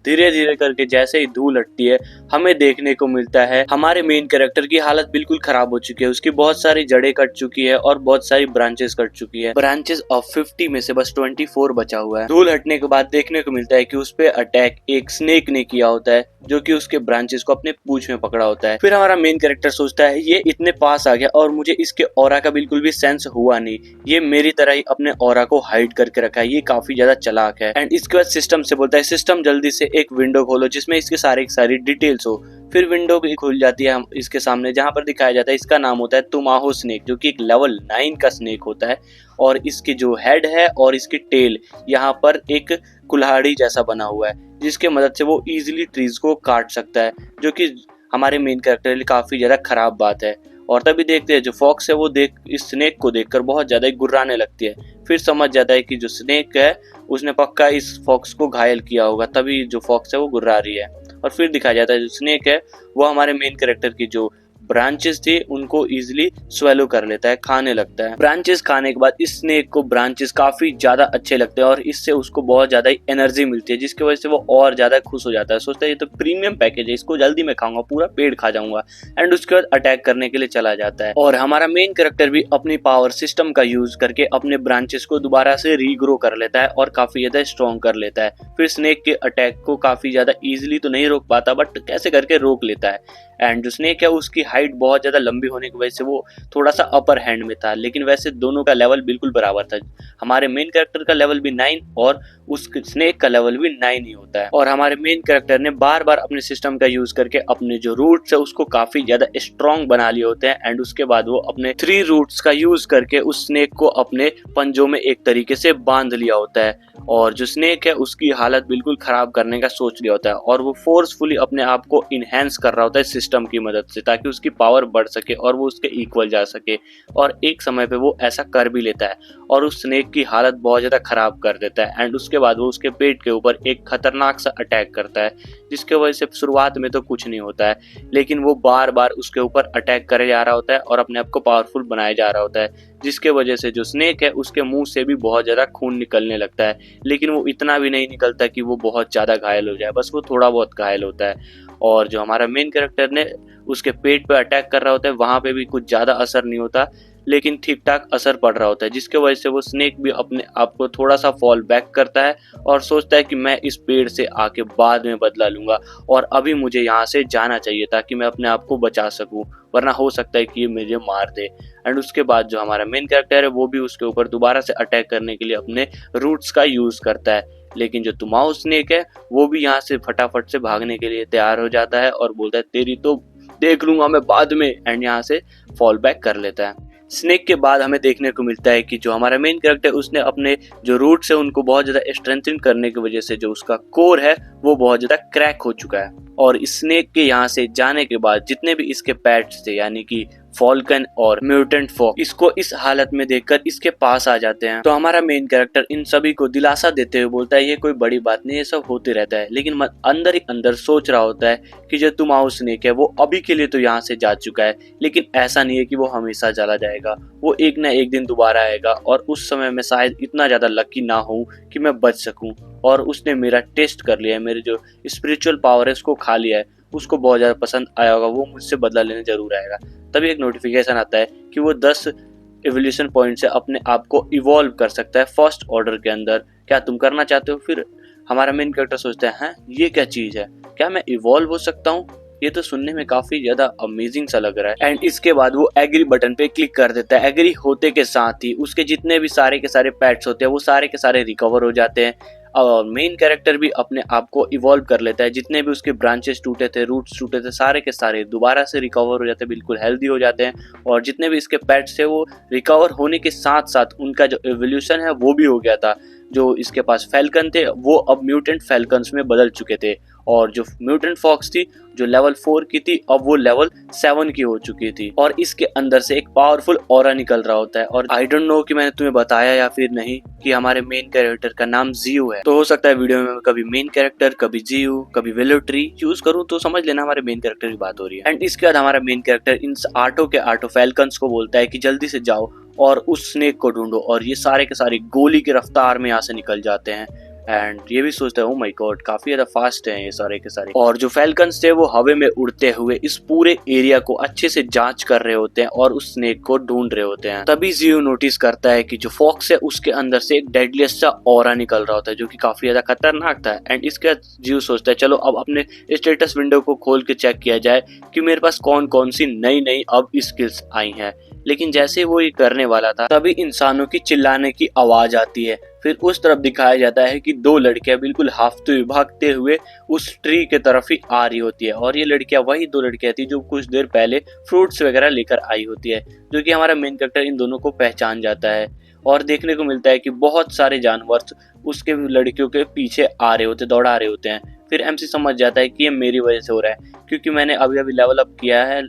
धीरे धीरे करके जैसे ही धूल हटती है हमें देखने को मिलता है हमारे मेन कैरेक्टर की हालत बिल्कुल खराब हो चुकी है, उसकी बहुत सारी जड़ें कट चुकी है और बहुत सारी ब्रांचेस कट चुकी है। ब्रांचेस ऑफ 50 में से बस 24 बचा हुआ है। धूल हटने के बाद देखने को मिलता है कि उस पे अटैक एक स्नेक ने किया होता है जो कि उसके ब्रांचेस को अपने पूंछ में पकड़ा होता है। फिर हमारा मेन कैरेक्टर सोचता है ये इतने पास आ गया और मुझे इसके ऑरा का बिल्कुल भी सेंस हुआ नहीं, ये मेरी तरह ही अपने ऑरा को हाइड करके रखा है, ये काफी ज्यादा चालाक है। एंड इसके बाद सिस्टम से बोलता है सिस्टम जल्दी से एक विंडो खोलो जिसमें इसके सारी डिटेल्स हो। फिर विंडो भी खुल जाती है इसके सामने जहां पर दिखाया जाता है इसका नाम होता है तुमाहो स्नेक जो कि एक लेवल 9 का स्नेक होता है और इसकी जो हेड है और इसकी टेल यहाँ पर एक कुल्हाड़ी जैसा बना हुआ है जिसके मदद से वो इजीली ट्रीज को काट सकता है, जो कि हमारे मेन कैरेक्टर के लिए काफी ज्यादा खराब बात है। और तभी देखते हैं जो फॉक्स है वो इस स्नेक को देखकर बहुत ज्यादा गुर्राने लगती है। फिर समझ जाता है कि जो स्नेक है उसने पक्का इस फॉक्स को घायल किया होगा, तभी जो फॉक्स है वो गुर्रा रही है। और फिर दिखाया जाता है जो स्नेक है वो हमारे मेन कैरेक्टर की जो ब्रांचेस थी उनको इजीली स्वेलो कर लेता है, खाने लगता है। ब्रांचेस खाने के बाद इस स्नेक को ब्रांचेस काफी ज्यादा अच्छे लगते हैं और इससे उसको बहुत ज्यादा एनर्जी मिलती है जिसकी वजह से वो और ज्यादा खुश हो जाता है, सोचता है ये तो प्रीमियम पैकेज है, इसको जल्दी मैं खाऊंगा, पूरा पेड़ खा जाऊंगा। एंड उसके बाद अटैक करने के लिए चला जाता है और हमारा मेन कैरेक्टर भी अपनी पावर सिस्टम का यूज करके अपने ब्रांचेस को दोबारा से रीग्रो कर लेता है और काफी ज्यादा स्ट्रॉन्ग कर लेता है। फिर स्नेक के अटैक को काफी ज्यादा इजीली तो नहीं रोक पाता, बट कैसे करके रोक लेता है। एंड जो स्नेक है उसकी हाइट बहुत ज्यादा लंबी होने की वजह से वो थोड़ा सा अपर हैंड में था, लेकिन वैसे दोनों का लेवल बिल्कुल बराबर था। हमारे मेन कैरेक्टर का लेवल भी 9 और उस स्नेक का लेवल भी 9 ही होता है। और हमारे मेन कैरेक्टर ने बार बार अपने सिस्टम का यूज करके अपने जो रूट्स है उसको काफी ज्यादा स्ट्रॉन्ग बना लिए होते हैं। एंड उसके बाद वो अपने 3 रूट्स का यूज करके उस स्नेक को अपने पंजों में एक तरीके से बांध लिया होता है। और जो स्नेक है उसकी हालत बिल्कुल खराब करने का सोच लिया होता है, और वो फोर्सफुली अपने आप को इनहेंस कर रहा होता है सिस्टम की मदद से, ताकि उसकी पावर बढ़ सके और वो उसके इक्वल जा सके। और एक समय पे वो ऐसा कर भी लेता है और उस स्नेक की हालत बहुत ज्यादा खराब कर देता है। एंड उसके बाद वो उसके पेट के ऊपर एक खतरनाक सा अटैक करता है, जिसके वजह से शुरुआत में तो कुछ नहीं होता है, लेकिन वो बार बार उसके ऊपर अटैक करे जा रहा होता है और अपने आप को पावरफुल बनाया जा रहा होता है, जिसके वजह से जो स्नेक है उसके मुंह से भी बहुत ज्यादा खून निकलने लगता है। लेकिन वो इतना भी नहीं निकलता कि वो बहुत ज्यादा घायल हो जाए, बस वो थोड़ा बहुत घायल होता है। और जो हमारा मेन कैरेक्टर ने उसके पेट पे अटैक कर रहा होता है वहां पे भी कुछ ज्यादा असर नहीं होता, लेकिन ठीक ठाक असर पड़ रहा होता है, जिसके वजह से वो स्नेक भी अपने आप को थोड़ा सा फॉल बैक करता है और सोचता है कि मैं इस पेड़ से आके बाद में बदला लूंगा, और अभी मुझे यहाँ से जाना चाहिए ताकि मैं अपने आप को बचा सकूं, वरना हो सकता है कि ये मुझे मार दे। एंड उसके बाद जो हमारा मेन कैरेक्टर है वो भी उसके ऊपर दोबारा से अटैक करने के लिए अपने रूट्स का यूज करता है, लेकिन जो तुमाओ स्नेक है वो भी यहाँ से फटाफट से भागने के लिए तैयार हो जाता है और बोलता है तेरी तो देख लूंगा मैं बाद में, एंड यहाँ से फॉल बैक कर लेता है। स्नेक के बाद हमें देखने को मिलता है कि जो हमारा मेन कैरेक्टर उसने अपने जो रूट्स है उनको बहुत ज्यादा स्ट्रेंथन करने की वजह से जो उसका कोर है वो बहुत ज्यादा क्रैक हो चुका है। और स्नेक के यहाँ से जाने के बाद जितने भी इसके पेट्स थे, यानी कि फॉल्कन और म्यूटेंट फॉक्स, इसको इस हालत में देखकर इसके पास आ जाते हैं। तो हमारा मेन कैरेक्टर इन सभी को दिलासा देते हुए बोलता है ये कोई बड़ी बात नहीं, ये सब होते रहता है, लेकिन अंदर ही अंदर सोच रहा होता है कि जो तुमाओ स्नेक है वो अभी के लिए तो यहाँ से जा चुका है, लेकिन ऐसा नहीं है कि वो हमेशा चला जाएगा, वो एक ना एक दिन दोबारा आएगा और उस समय मैं शायद इतना ज्यादा लकी ना हूँ कि मैं बच सकूं। और उसने मेरा टेस्ट कर लिया है, मेरे जो स्पिरिचुअल पावर है उसको खा लिया है, उसको बहुत ज्यादा पसंद आया होगा, वो मुझसे बदला लेने जरूर आएगा। तभी एक नोटिफिकेशन आता है कि वो 10 एवोल्यूशन पॉइंट से अपने आप को इवॉल्व कर सकता है फर्स्ट ऑर्डर के अंदर, क्या तुम करना चाहते हो? फिर हमारा मेन कैरेक्टर सोचता है हैं ये क्या चीज है, क्या मैं इवॉल्व हो सकता हूँ? ये तो सुनने में काफी ज्यादा अमेजिंग सा लग रहा है। एंड इसके बाद वो एग्री बटन पे क्लिक कर देता है। एग्री होते के साथ ही उसके जितने भी सारे के सारे पेट्स होते हैं वो सारे के सारे रिकवर हो जाते हैं, और मेन कैरेक्टर भी अपने आप को इवॉल्व कर लेता है, जितने भी उसके ब्रांचेस टूटे थे, रूट्स टूटे थे, सारे के सारे दोबारा से रिकवर हो जाते हैं, बिल्कुल हेल्दी हो जाते हैं। और जितने भी इसके पेट्स थे वो रिकवर होने के साथ साथ उनका जो एवोल्यूशन है वो भी हो गया था। जो इसके पास फैल्कन थे वो अब म्यूटेंट फैल्कन्स में बदल चुके थे, और जो म्यूटेंट फॉक्स थी जो लेवल 4 की थी अब वो लेवल 7 की हो चुकी थी। और इसके अंदर से एक पावरफुल ऑरा निकल रहा होता है। और आई डोंट नो कि मैंने तुम्हें बताया या फिर नहीं कि हमारे मेन कैरेक्टर का नाम जियो है, तो हो सकता है वीडियो में कभी मेन कैरेक्टर, कभी जियो, कभी वेलोट्री यूज करूँ तो समझ लेना हमारे मेन कैरेक्टर की बात हो रही है। एंड इसके बाद हमारा मेन कैरेक्टर इन आटो के आटो फैल्कन्स को बोलता है कि जल्दी से जाओ और उस स्नेक को ढूंढो, और ये सारे के सारे गोली की रफ्तार में यहाँ से निकल जाते हैं। एंड ये भी सोचता है ओ माय गॉड काफी ज्यादा फास्ट हैं ये सारे के सारे। और जो फैल्कन्स थे वो हवा में उड़ते हुए इस पूरे एरिया को अच्छे से जांच कर रहे होते हैं और उस स्नेक को ढूंढ रहे होते हैं। तभी जियो नोटिस करता है कि जो फॉक्स है उसके अंदर से एक डेडलीस्ट सा ऑरा निकल रहा होता है जो कि काफी ज्यादा खतरनाक था। एंड इसके जियो सोचता है चलो अब अपने स्टेटस विंडो को खोल के चेक किया जाए कि मेरे पास कौन कौन सी नई नई अब स्किल्स आई हैं। लेकिन जैसे वो ये करने वाला था तभी इंसानों की चिल्लाने की आवाज आती है। फिर उस तरफ दिखाया जाता है कि 2 लड़कियां बिल्कुल हाफते भागते हुए उस ट्री के तरफ ही आ रही होती है, और ये लड़कियां वही 2 लड़कियां थी जो कुछ देर पहले फ्रूट्स वगैरह लेकर आई होती है, जो कि हमारा मेन कैरेक्टर इन दोनों को पहचान जाता है। और देखने को मिलता है कि बहुत सारे जानवर उसके लड़कियों के पीछे आ रहे होते, दौड़ा रहे होते हैं। फिर एमसी समझ जाता है कि ये मेरी वजह से हो रहा है, क्योंकि मैंने अभी अभी लेवल अप किया है,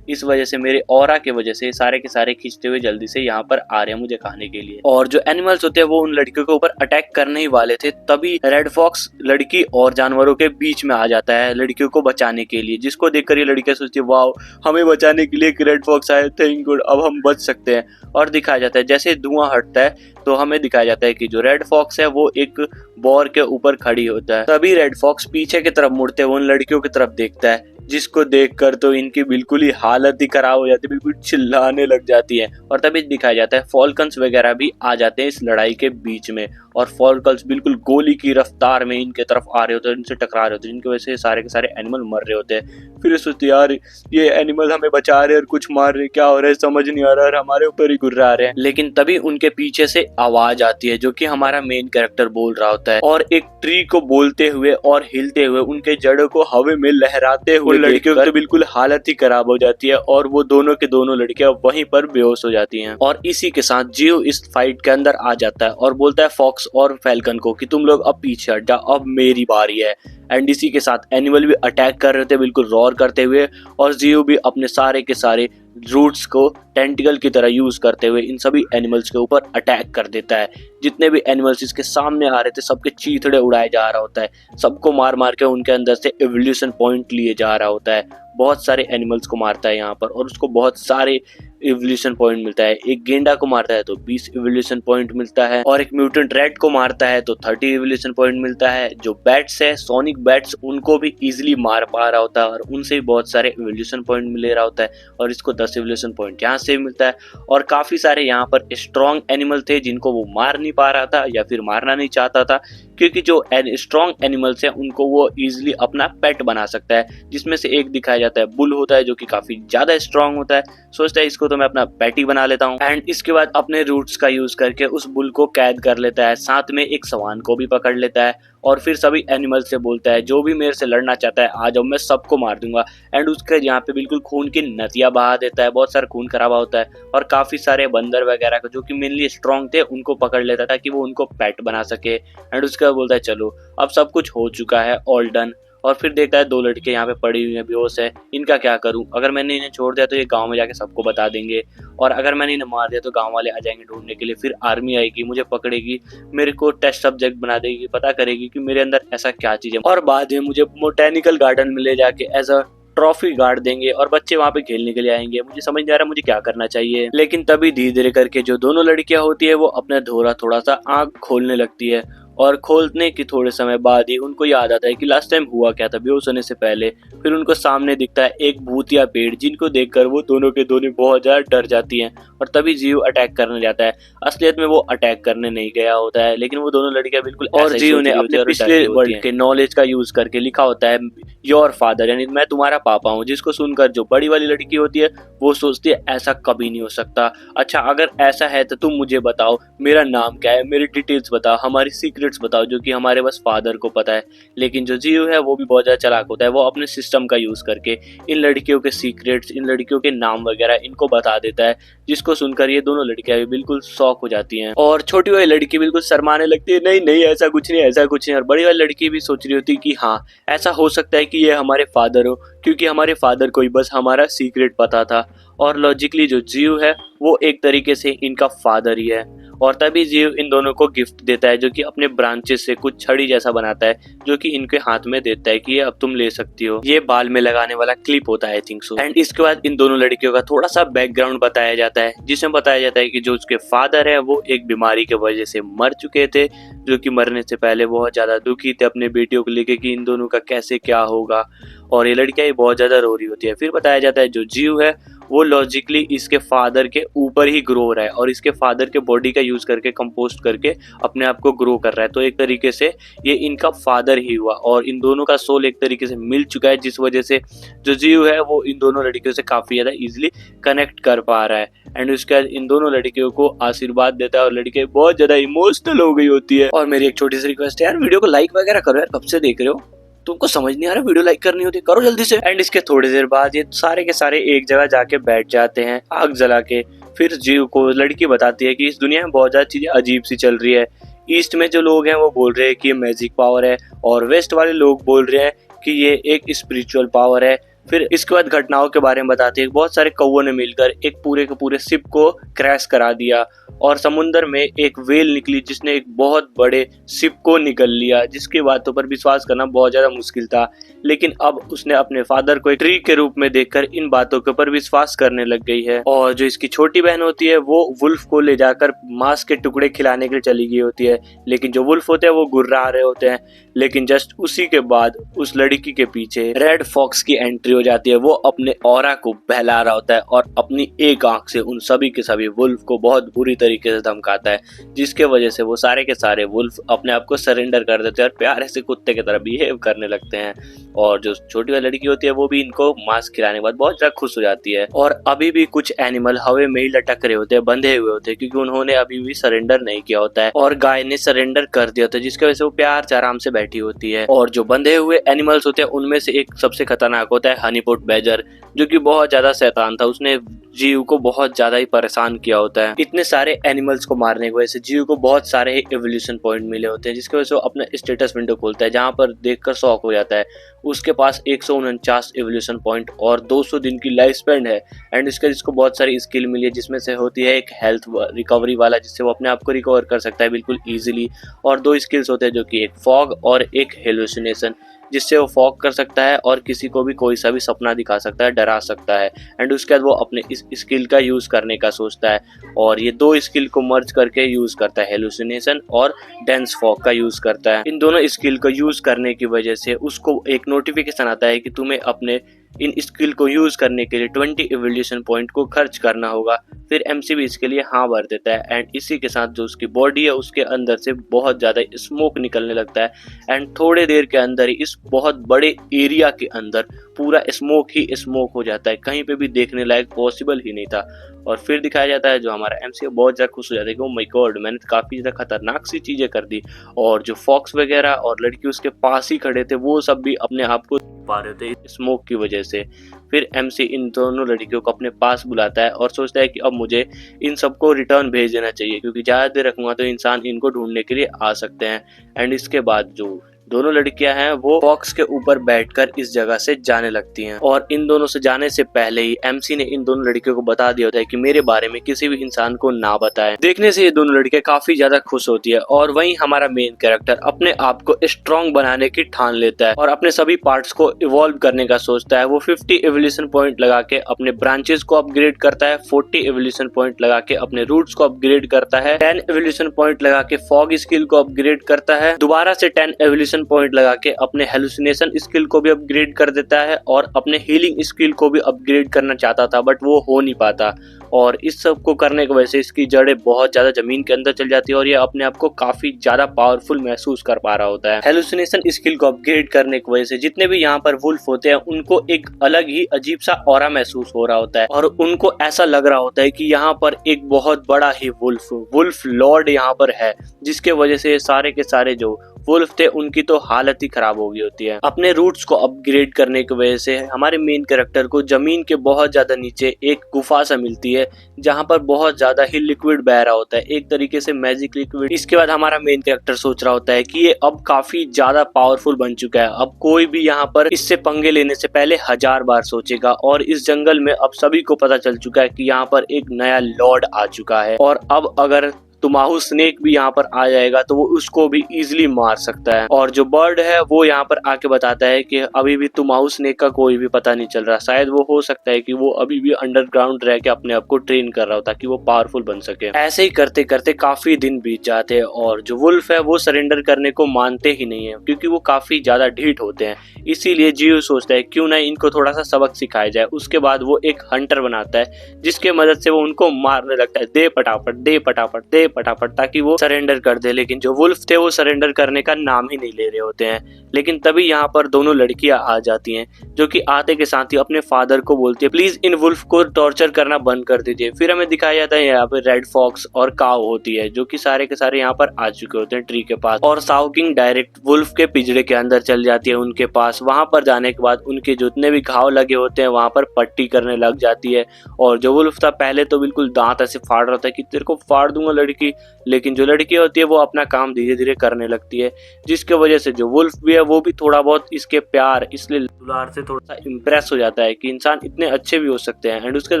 इस वजह से मेरे ऑरा की वजह से सारे के सारे खींचते हुए जल्दी से यहाँ पर आ रहे हैं मुझे खाने के लिए। और जो एनिमल्स होते हैं वो उन लड़कियों के ऊपर अटैक करने ही वाले थे, तभी रेड फॉक्स लड़की और जानवरों के बीच में आ जाता है लड़कियों को बचाने के लिए, जिसको देखकर ये लड़कियां सोचती है वाओ हमें बचाने के लिए रेड फॉक्स आए, थैंक गॉड अब हम बच सकते हैं। और दिखाया जाता है जैसे धुआं हटता है तो हमें दिखाया जाता है कि जो रेड फॉक्स है वो एक बोर के ऊपर खड़ी होता है। तभी रेड फॉक्स पीछे की तरफ मुड़ते हुए उन लड़कियों की तरफ देखता है, जिसको देखकर तो इनकी बिल्कुल ही हालत ही खराब हो जाती है, बिल्कुल चिल्लाने लग जाती है। और तभी दिखाया जाता है फॉल्कन्स वगैरह भी आ जाते हैं इस लड़ाई के बीच में, और फॉल्कल्स बिल्कुल गोली की रफ्तार में इनके तरफ आ रहे होते हैं, इनसे टकरा रहे होते हैं, जिनकी वजह से सारे के सारे एनिमल मर रहे होते हैं। फिर सोचते यार ये एनिमल हमें बचा रहे और कुछ मार रहे, क्या हो रहा है समझ नहीं आ रहा और हमारे ऊपर ही गुर्रा रहे हैं। लेकिन तभी उनके पीछे से आवाज आती है जो कि हमारा मेन कैरेक्टर बोल रहा होता है, और एक ट्री को बोलते हुए और हिलते हुए उनके जड़ों को हवा में लहराते हुए लड़कियों की तो बिल्कुल हालत ही खराब हो जाती है और वो दोनों के दोनों लड़कियां वहीं पर बेहोश हो जाती हैं। और इसी के साथ जियो इस फाइट के अंदर आ जाता है और बोलता है फॉक्स और फैल्कन को कि तुम लोग अब पीछे हट जाओ, अब मेरी बारी है। एंड इसी के साथ एनिमल भी अटैक कर रहे थे बिल्कुल रॉर करते हुए, और जियो भी अपने सारे के सारे रूट्स को टेंटिकल की तरह यूज करते हुए इन सभी एनिमल्स के ऊपर अटैक कर देता है। जितने भी एनिमल्स इसके सामने आ रहे थे सबके चीथड़े उड़ाए जा रहा होता है, सबको मार मार के उनके अंदर से एवोल्यूशन पॉइंट लिए जा रहा होता है। बहुत सारे एनिमल्स को मारता है यहाँ पर और उसको बहुत सारे इवोल्यूशन पॉइंट मिलता है। एक गेंडा को मारता है तो 20 इवोल्यूशन पॉइंट मिलता है, और एक म्यूटेंट रैट को मारता है तो 30 इवोल्यूशन पॉइंट मिलता है। जो बैट्स है सोनिक बैट्स, उनको भी इजीली मार पा रहा होता है और उनसे भी बहुत सारे इवोल्यूशन पॉइंट मिल रहा होता है, और इसको 10 इवोल्यूशन पॉइंट यहाँ से भी मिलता है। और काफी सारे यहाँ पर स्ट्रॉन्ग एनिमल थे जिनको वो मार नहीं पा रहा था या फिर मारना नहीं चाहता था, क्योंकि जो स्ट्रॉन्ग एनिमल्स हैं उनको वो इजीली अपना पेट बना सकता है। जिसमें से एक दिखाया जाता है बुल होता है जो कि काफी ज्यादा स्ट्रॉन्ग होता है। सोचता है इसको तो मैं अपना पेट ही बना लेता हूँ, एंड इसके बाद अपने रूट्स का यूज करके उस बुल को कैद कर लेता है, साथ में एक सवान को भी पकड़ लेता है, और फिर सभी एनिमल से बोलता है जो भी मेरे से लड़ना चाहता है आ जाओ, मैं सबको मार दूंगा। एंड उसके यहाँ पे बिल्कुल खून की नदियां बहा देता है, बहुत सारा खून खराबा होता है, और काफी सारे बंदर वगैरह को जो कि मेनली स्ट्रॉन्ग थे उनको पकड़ लेता था कि वो उनको पेट बना सके। एंड उसके बाद बोलता है चलो अब सब कुछ हो चुका है, ऑल डन। और फिर देखता है 2 लड़के यहाँ पे पड़ी हुई हैं बेहोश है, इनका क्या करूं? अगर मैंने इन्हें छोड़ दिया तो ये गांव में जाके सबको बता देंगे, और अगर मैंने इन्हें मार दिया तो गांव वाले आ जाएंगे ढूंढने के लिए, फिर आर्मी आएगी, मुझे पकड़ेगी, मेरे को टेस्ट सब्जेक्ट बना देगी, पता करेगी कि मेरे अंदर ऐसा क्या चीज है, और बाद में मुझे बोटेनिकल गार्डन में ले जाके एज अ ट्रॉफी गार्ड देंगे और बच्चे वहां पे खेलने के लिए आएंगे। मुझे समझ नहीं आ रहा मुझे क्या करना चाहिए। लेकिन तभी धीरे धीरे करके जो दोनों लड़कियां होती है वो अपना थोड़ा सा आंख खोलने लगती है, और खोलने के थोड़े समय बाद ही उनको याद आता है कि लास्ट टाइम हुआ क्या था बेहोश होने से पहले। फिर उनको सामने दिखता है एक भूतिया पेड़, जिनको देखकर वो दोनों के दोनों बहुत ज्यादा डर जाती हैं, और तभी जियो अटैक करने जाता है। असलियत में वो अटैक करने नहीं गया होता है, लेकिन वो दोनों लड़कियां बिल्कुल, और जियो ने अपने पिछले वर्ल्ड के नॉलेज का यूज करके लिखा होता है योर फादर, यानी मैं तुम्हारा पापा हूँ, जिसको सुनकर जो बड़ी वाली लड़की होती है वो सोचती है ऐसा कभी नहीं हो सकता। अच्छा अगर ऐसा है तो तुम मुझे बताओ मेरा नाम क्या है, मेरी डिटेल्स बताओ, हमारी सीक्रेट्स बताओ जो कि हमारे बस फादर को पता है। लेकिन जो जियो है वो भी बहुत ज्यादा चालाक होता है, वो अपने सिस्टम का यूज करके इन लड़कियों के सीक्रेट्स, इन लड़कियों के नाम वगैरह इनको बता देता है, जिसको सुनकर ये दोनों लड़कियां भी बिल्कुल शॉक हो जाती हैं। और छोटी वाली लड़की बिल्कुल शर्माने लगती है, नहीं नहीं ऐसा कुछ नहीं, ऐसा कुछ नहीं। और बड़ी वाली लड़की भी सोच रही होती है कि हाँ ऐसा हो सकता है कि ये हमारे फादर हो, क्योंकि हमारे फादर को ही बस हमारा सीक्रेट पता था, और लॉजिकली जो जियो है वो एक तरीके से इनका फादर ही है। और तभी जियो इन दोनों को गिफ्ट देता है जो कि अपने ब्रांचेस से कुछ छड़ी जैसा बनाता है, जो कि इनके हाथ में देता है कि ये अब तुम ले सकती हो। ये बाल में लगाने वाला क्लिप होता है आई थिंक सो। एंड इसके बाद इन दोनों लड़कियों का थोड़ा सा बैकग्राउंड बताया जाता है, जिसमें बताया जाता है कि जो उसके फादर है वो एक बीमारी की वजह से मर चुके थे, जो कि मरने से पहले बहुत ज्यादा दुखी थे अपने बेटियों को लेके कि इन दोनों का कैसे क्या होगा, और ये लड़कियां ही बहुत ज्यादा रो रही होती है। फिर बताया जाता है जो जियो है वो लॉजिकली इसके फादर के ऊपर ही ग्रो हो रहा है, और इसके फादर के बॉडी का यूज करके कंपोस्ट करके अपने आप को ग्रो कर रहा है। तो एक तरीके से ये इनका फादर ही हुआ, और इन दोनों का सोल एक तरीके से मिल चुका है, जिस वजह से जो जियो है वो इन दोनों लड़कियों से काफी ज्यादा इजिली कनेक्ट कर पा रहा है। एंड उसके बाद इन दोनों लड़कियों को आशीर्वाद देता है, और लड़कियां बहुत ज्यादा इमोशनल हो गई होती है। और मेरी एक छोटी सी रिक्वेस्ट है यार, वीडियो को लाइक वगैरह करो यार, कब से देख रहे हो, तुमको समझ नहीं आ रहा वीडियो लाइक करनी होती, करो जल्दी से। एंड इसके थोड़ी देर बाद ये सारे के सारे एक जगह जाके बैठ जाते हैं आग जला के। फिर जियो को लड़की बताती है कि इस दुनिया में बहुत ज्यादा चीजें अजीब सी चल रही है। ईस्ट में जो लोग हैं वो बोल रहे हैं कि ये मैजिक पावर है, और वेस्ट वाले लोग बोल रहे हैं कि ये एक स्पिरिचुअल पावर है। फिर इसके बाद घटनाओं के बारे में बताते हैं, बहुत सारे कौवों ने मिलकर एक पूरे के पूरे शिप को क्रैश करा दिया, और समुद्र में एक वेल निकली जिसने एक बहुत बड़े शिप को निगल लिया, जिसकी बातों पर विश्वास करना बहुत ज्यादा मुश्किल था। लेकिन अब उसने अपने फादर को एक ट्री के रूप में देखकर इन बातों के ऊपर विश्वास करने लग गई है। और जो इसकी छोटी बहन होती है वो वुल्फ को ले जाकर मांस के टुकड़े खिलाने के लिए चली गई होती है, लेकिन जो वुल्फ होते हैं वो गुर्रा रहे होते हैं। लेकिन जस्ट उसी के बाद उस लड़की के पीछे रेड फॉक्स की एंट्री हो जाती है वो अपने ऑरा को बहला रहा होता है और अपनी एक आंख से उन सभी के सभी वुल्फ को बहुत बुरी तरीके से धमकाता है, जिसके वजह से वो सारे के सारे वुल्फ अपने आप को सरेंडर कर देते हैं और प्यारे से कुत्ते की तरह बिहेव करने लगते हैं। और जो छोटी वाली लड़की होती है वो भी इनको मांस खिलाने के बाद बहुत ज्यादा खुश हो जाती है। और अभी भी कुछ एनिमल हवा में ही लटक रहे होते हैं, बंधे हुए होते हैं, क्योंकि उन्होंने अभी भी सरेंडर नहीं किया होता है और गाय ने सरेंडर कर दिया होता है, जिसकी वजह से वो प्यार से आराम से बैठी होती है। और जो बंधे हुए एनिमल्स होते हैं उनमें से एक सबसे खतरनाक होता है हनीपोट बैजर, जो कि बहुत ज्यादा शैतान था। उसने जीव को बहुत ज्यादा ही परेशान किया होता है। इतने सारे एनिमल्स को मारने की वजह से जीव को बहुत सारे ही एवोल्यूशन पॉइंट मिले होते हैं, जिसकी वजह से वो अपना स्टेटस विंडो खोलता है, जहां पर देखकर शॉक हो जाता है। उसके पास 149 एवोल्यूशन पॉइंट और 200 दिन की लाइफ स्पैन है। एंड इसको बहुत सारी स्किल मिली है, जिसमें से होती है एक हेल्थ रिकवरी वाला, जिससे वो अपने आप को रिकवर कर सकता है बिल्कुल इजीली। और 2 स्किल्स होते हैं, जो कि एक फॉग और एक हेलुसिनेशन, जिससे वो फॉग कर सकता है और किसी को भी कोई सा भी सपना दिखा सकता है, डरा सकता है। एंड उसके बाद वो अपने इस स्किल का यूज करने का सोचता है और ये 2 स्किल को मर्ज करके यूज करता है, हेलुसिनेशन और डेंस फॉग का यूज करता है। इन दोनों स्किल को यूज करने की वजह से उसको एक नोटिफिकेशन आता है कि तुम्हें अपने इन स्किल को यूज करने के लिए 20 एवोल्यूशन पॉइंट को खर्च करना होगा। फिर एमसी भी इसके लिए हाँ भर देता है। एंड इसी के साथ जो उसकी बॉडी है उसके अंदर से बहुत ज्यादा स्मोक निकलने लगता है। एंड थोड़े देर के अंदर ही इस बहुत बड़े एरिया के अंदर पूरा स्मोक ही स्मोक हो जाता है, कहीं पे भी देखने लायक पॉसिबल ही नहीं था। और फिर दिखाया जाता है जो हमारा एमसी बहुत ज्यादा खुश हो जाता है कि ओ माय गॉड, मैंने काफी ज्यादा खतरनाक सी चीजें कर दी। और जो फॉक्स वगैरह और लड़की उसके पास ही खड़े थे वो सब भी अपने आप को पा रहे थे स्मोक की वजह से। फिर एमसी इन दोनों लड़कियों को अपने पास बुलाता है और सोचता है कि अब मुझे इन सबको रिटर्न भेज देना चाहिए, क्योंकि ज्यादा देर रखूंगा तो इंसान इनको ढूंढने के लिए आ सकते हैं। एंड इसके बाद जो दोनों लड़कियां हैं वो फॉक्स के ऊपर बैठकर इस जगह से जाने लगती हैं। और इन दोनों से जाने से पहले ही एमसी ने इन दोनों लड़कियों को बता दिया होता है कि मेरे बारे में किसी भी इंसान को ना बताएं। देखने से ये दोनों लड़कियां काफी ज्यादा खुश होती है और वहीं हमारा मेन कैरेक्टर अपने आप को स्ट्रॉन्ग बनाने की ठान लेता है और अपने सभी पार्ट्स को इवॉल्व करने का सोचता है। वो 50 एवोल्यूशन पॉइंट लगा के अपने ब्रांचेस को अपग्रेड करता है, 40 एवोल्यूशन पॉइंट लगा के अपने रूट्स को अपग्रेड करता है, 10 एवोल्यूशन पॉइंट लगा के फॉग स्किल को अपग्रेड करता है, दोबारा से 10 एवोल्यूशन पॉइंट लगा के अपने हेलुसिनेशन स्किल को भी अपग्रेड कर देता है और अपने हीलिंग स्किल को भी अपग्रेड करना चाहता था, बट वो हो नहीं पाता। और इस सब को करने की वजह से इसकी जड़ें बहुत ज्यादा जमीन के अंदर चल जाती है और ये अपने आप को काफी ज्यादा पावरफुल महसूस कर पा रहा होता है। हेलुसिनेशन स्किल को अपग्रेड करने की वजह से जितने भी यहाँ पर वुल्फ होते हैं उनको एक अलग ही अजीब सा ऑरा महसूस हो रहा होता है और उनको ऐसा लग रहा होता है कि यहाँ पर एक बहुत बड़ा ही वुल्फ लॉर्ड यहाँ पर है, जिसके वजह से सारे के सारे जो वुल्फ थे उनकी तो हालत ही खराब हो गई होती है। अपने रूट्स को अपग्रेड करने की वजह से हमारे मेन कैरेक्टर को जमीन के बहुत ज्यादा नीचे एक गुफा सा मिलती है, जहां पर बहुत ज्यादा ही लिक्विड बह रहा होता है, एक तरीके से मैजिक लिक्विड। इसके बाद हमारा मेन कैरेक्टर सोच रहा होता है कि ये अब काफी ज्यादा पावरफुल बन चुका है, अब कोई भी यहाँ पर इससे पंगे लेने से पहले 1000 बार सोचेगा। और इस जंगल में अब सभी को पता चल चुका है कि यहाँ पर एक नया लॉर्ड आ चुका है और अब अगर तुमाहू स्नेक भी यहाँ पर आ जाएगा तो वो उसको भी इजीली मार सकता है। और जो बर्ड है वो यहाँ पर आके बताता है कि अभी भी तुमाहू स्नेक का कोई भी पता नहीं चल रहा, शायद वो हो सकता है कि वो अभी भी अंडरग्राउंड रह के अपने आप को ट्रेन कर रहा हो ताकि वो पावरफुल बन सके। ऐसे ही करते करते काफी दिन बीत जाते हैं और जो वुल्फ है वो सरेंडर करने को मानते ही नहीं है, क्योंकि वो काफी ज्यादा ढीठ होते हैं। इसीलिए जियो सोचता है क्यों ना इनको थोड़ा सा सबक सिखाया जाए। उसके बाद वो एक हंटर बनाता है जिसके मदद से वो उनको मारने लगता है, दे पटापट दे पटापट दे पटापट, ताकि वो सरेंडर कर दे। लेकिन जो वुल्फ थे वो सरेंडर करने का नाम ही नहीं ले रहे होते हैं। लेकिन तभी यहाँ पर दोनों लड़कियां आ जाती हैं, जो कि आते के साथ ही अपने फादर को बोलती है प्लीज इन वुल्फ को टॉर्चर करना बंद कर दीजिए। फिर हमें दिखाया जाता है यहाँ पे रेड फॉक्स और काव होती है, जो कि सारे के सारे यहाँ पर आ चुके होते हैं ट्री के पास। और साउ किंग डायरेक्ट वुल्फ के पिंजरे के अंदर चल जाती है उनके पास। वहां पर जाने के बाद उनके जितने भी घाव लगे होते हैं वहां पर पट्टी करने लग जाती है। और जो वुल्फ था पहले तो बिल्कुल दांत ऐसे फाड़ रहा था कि तेरे को फाड़ दूंगा लड़की, लेकिन जो लड़की होती है वो अपना काम धीरे धीरे करने लगती है, जिसके वजह से जो वुल्फ भी है वो भी थोड़ा बहुत इसके प्यार इसलिए दुलार से थोड़ा सा इम्प्रेस हो जाता है कि इंसान इतने अच्छे भी हो सकते हैं, एंड उसके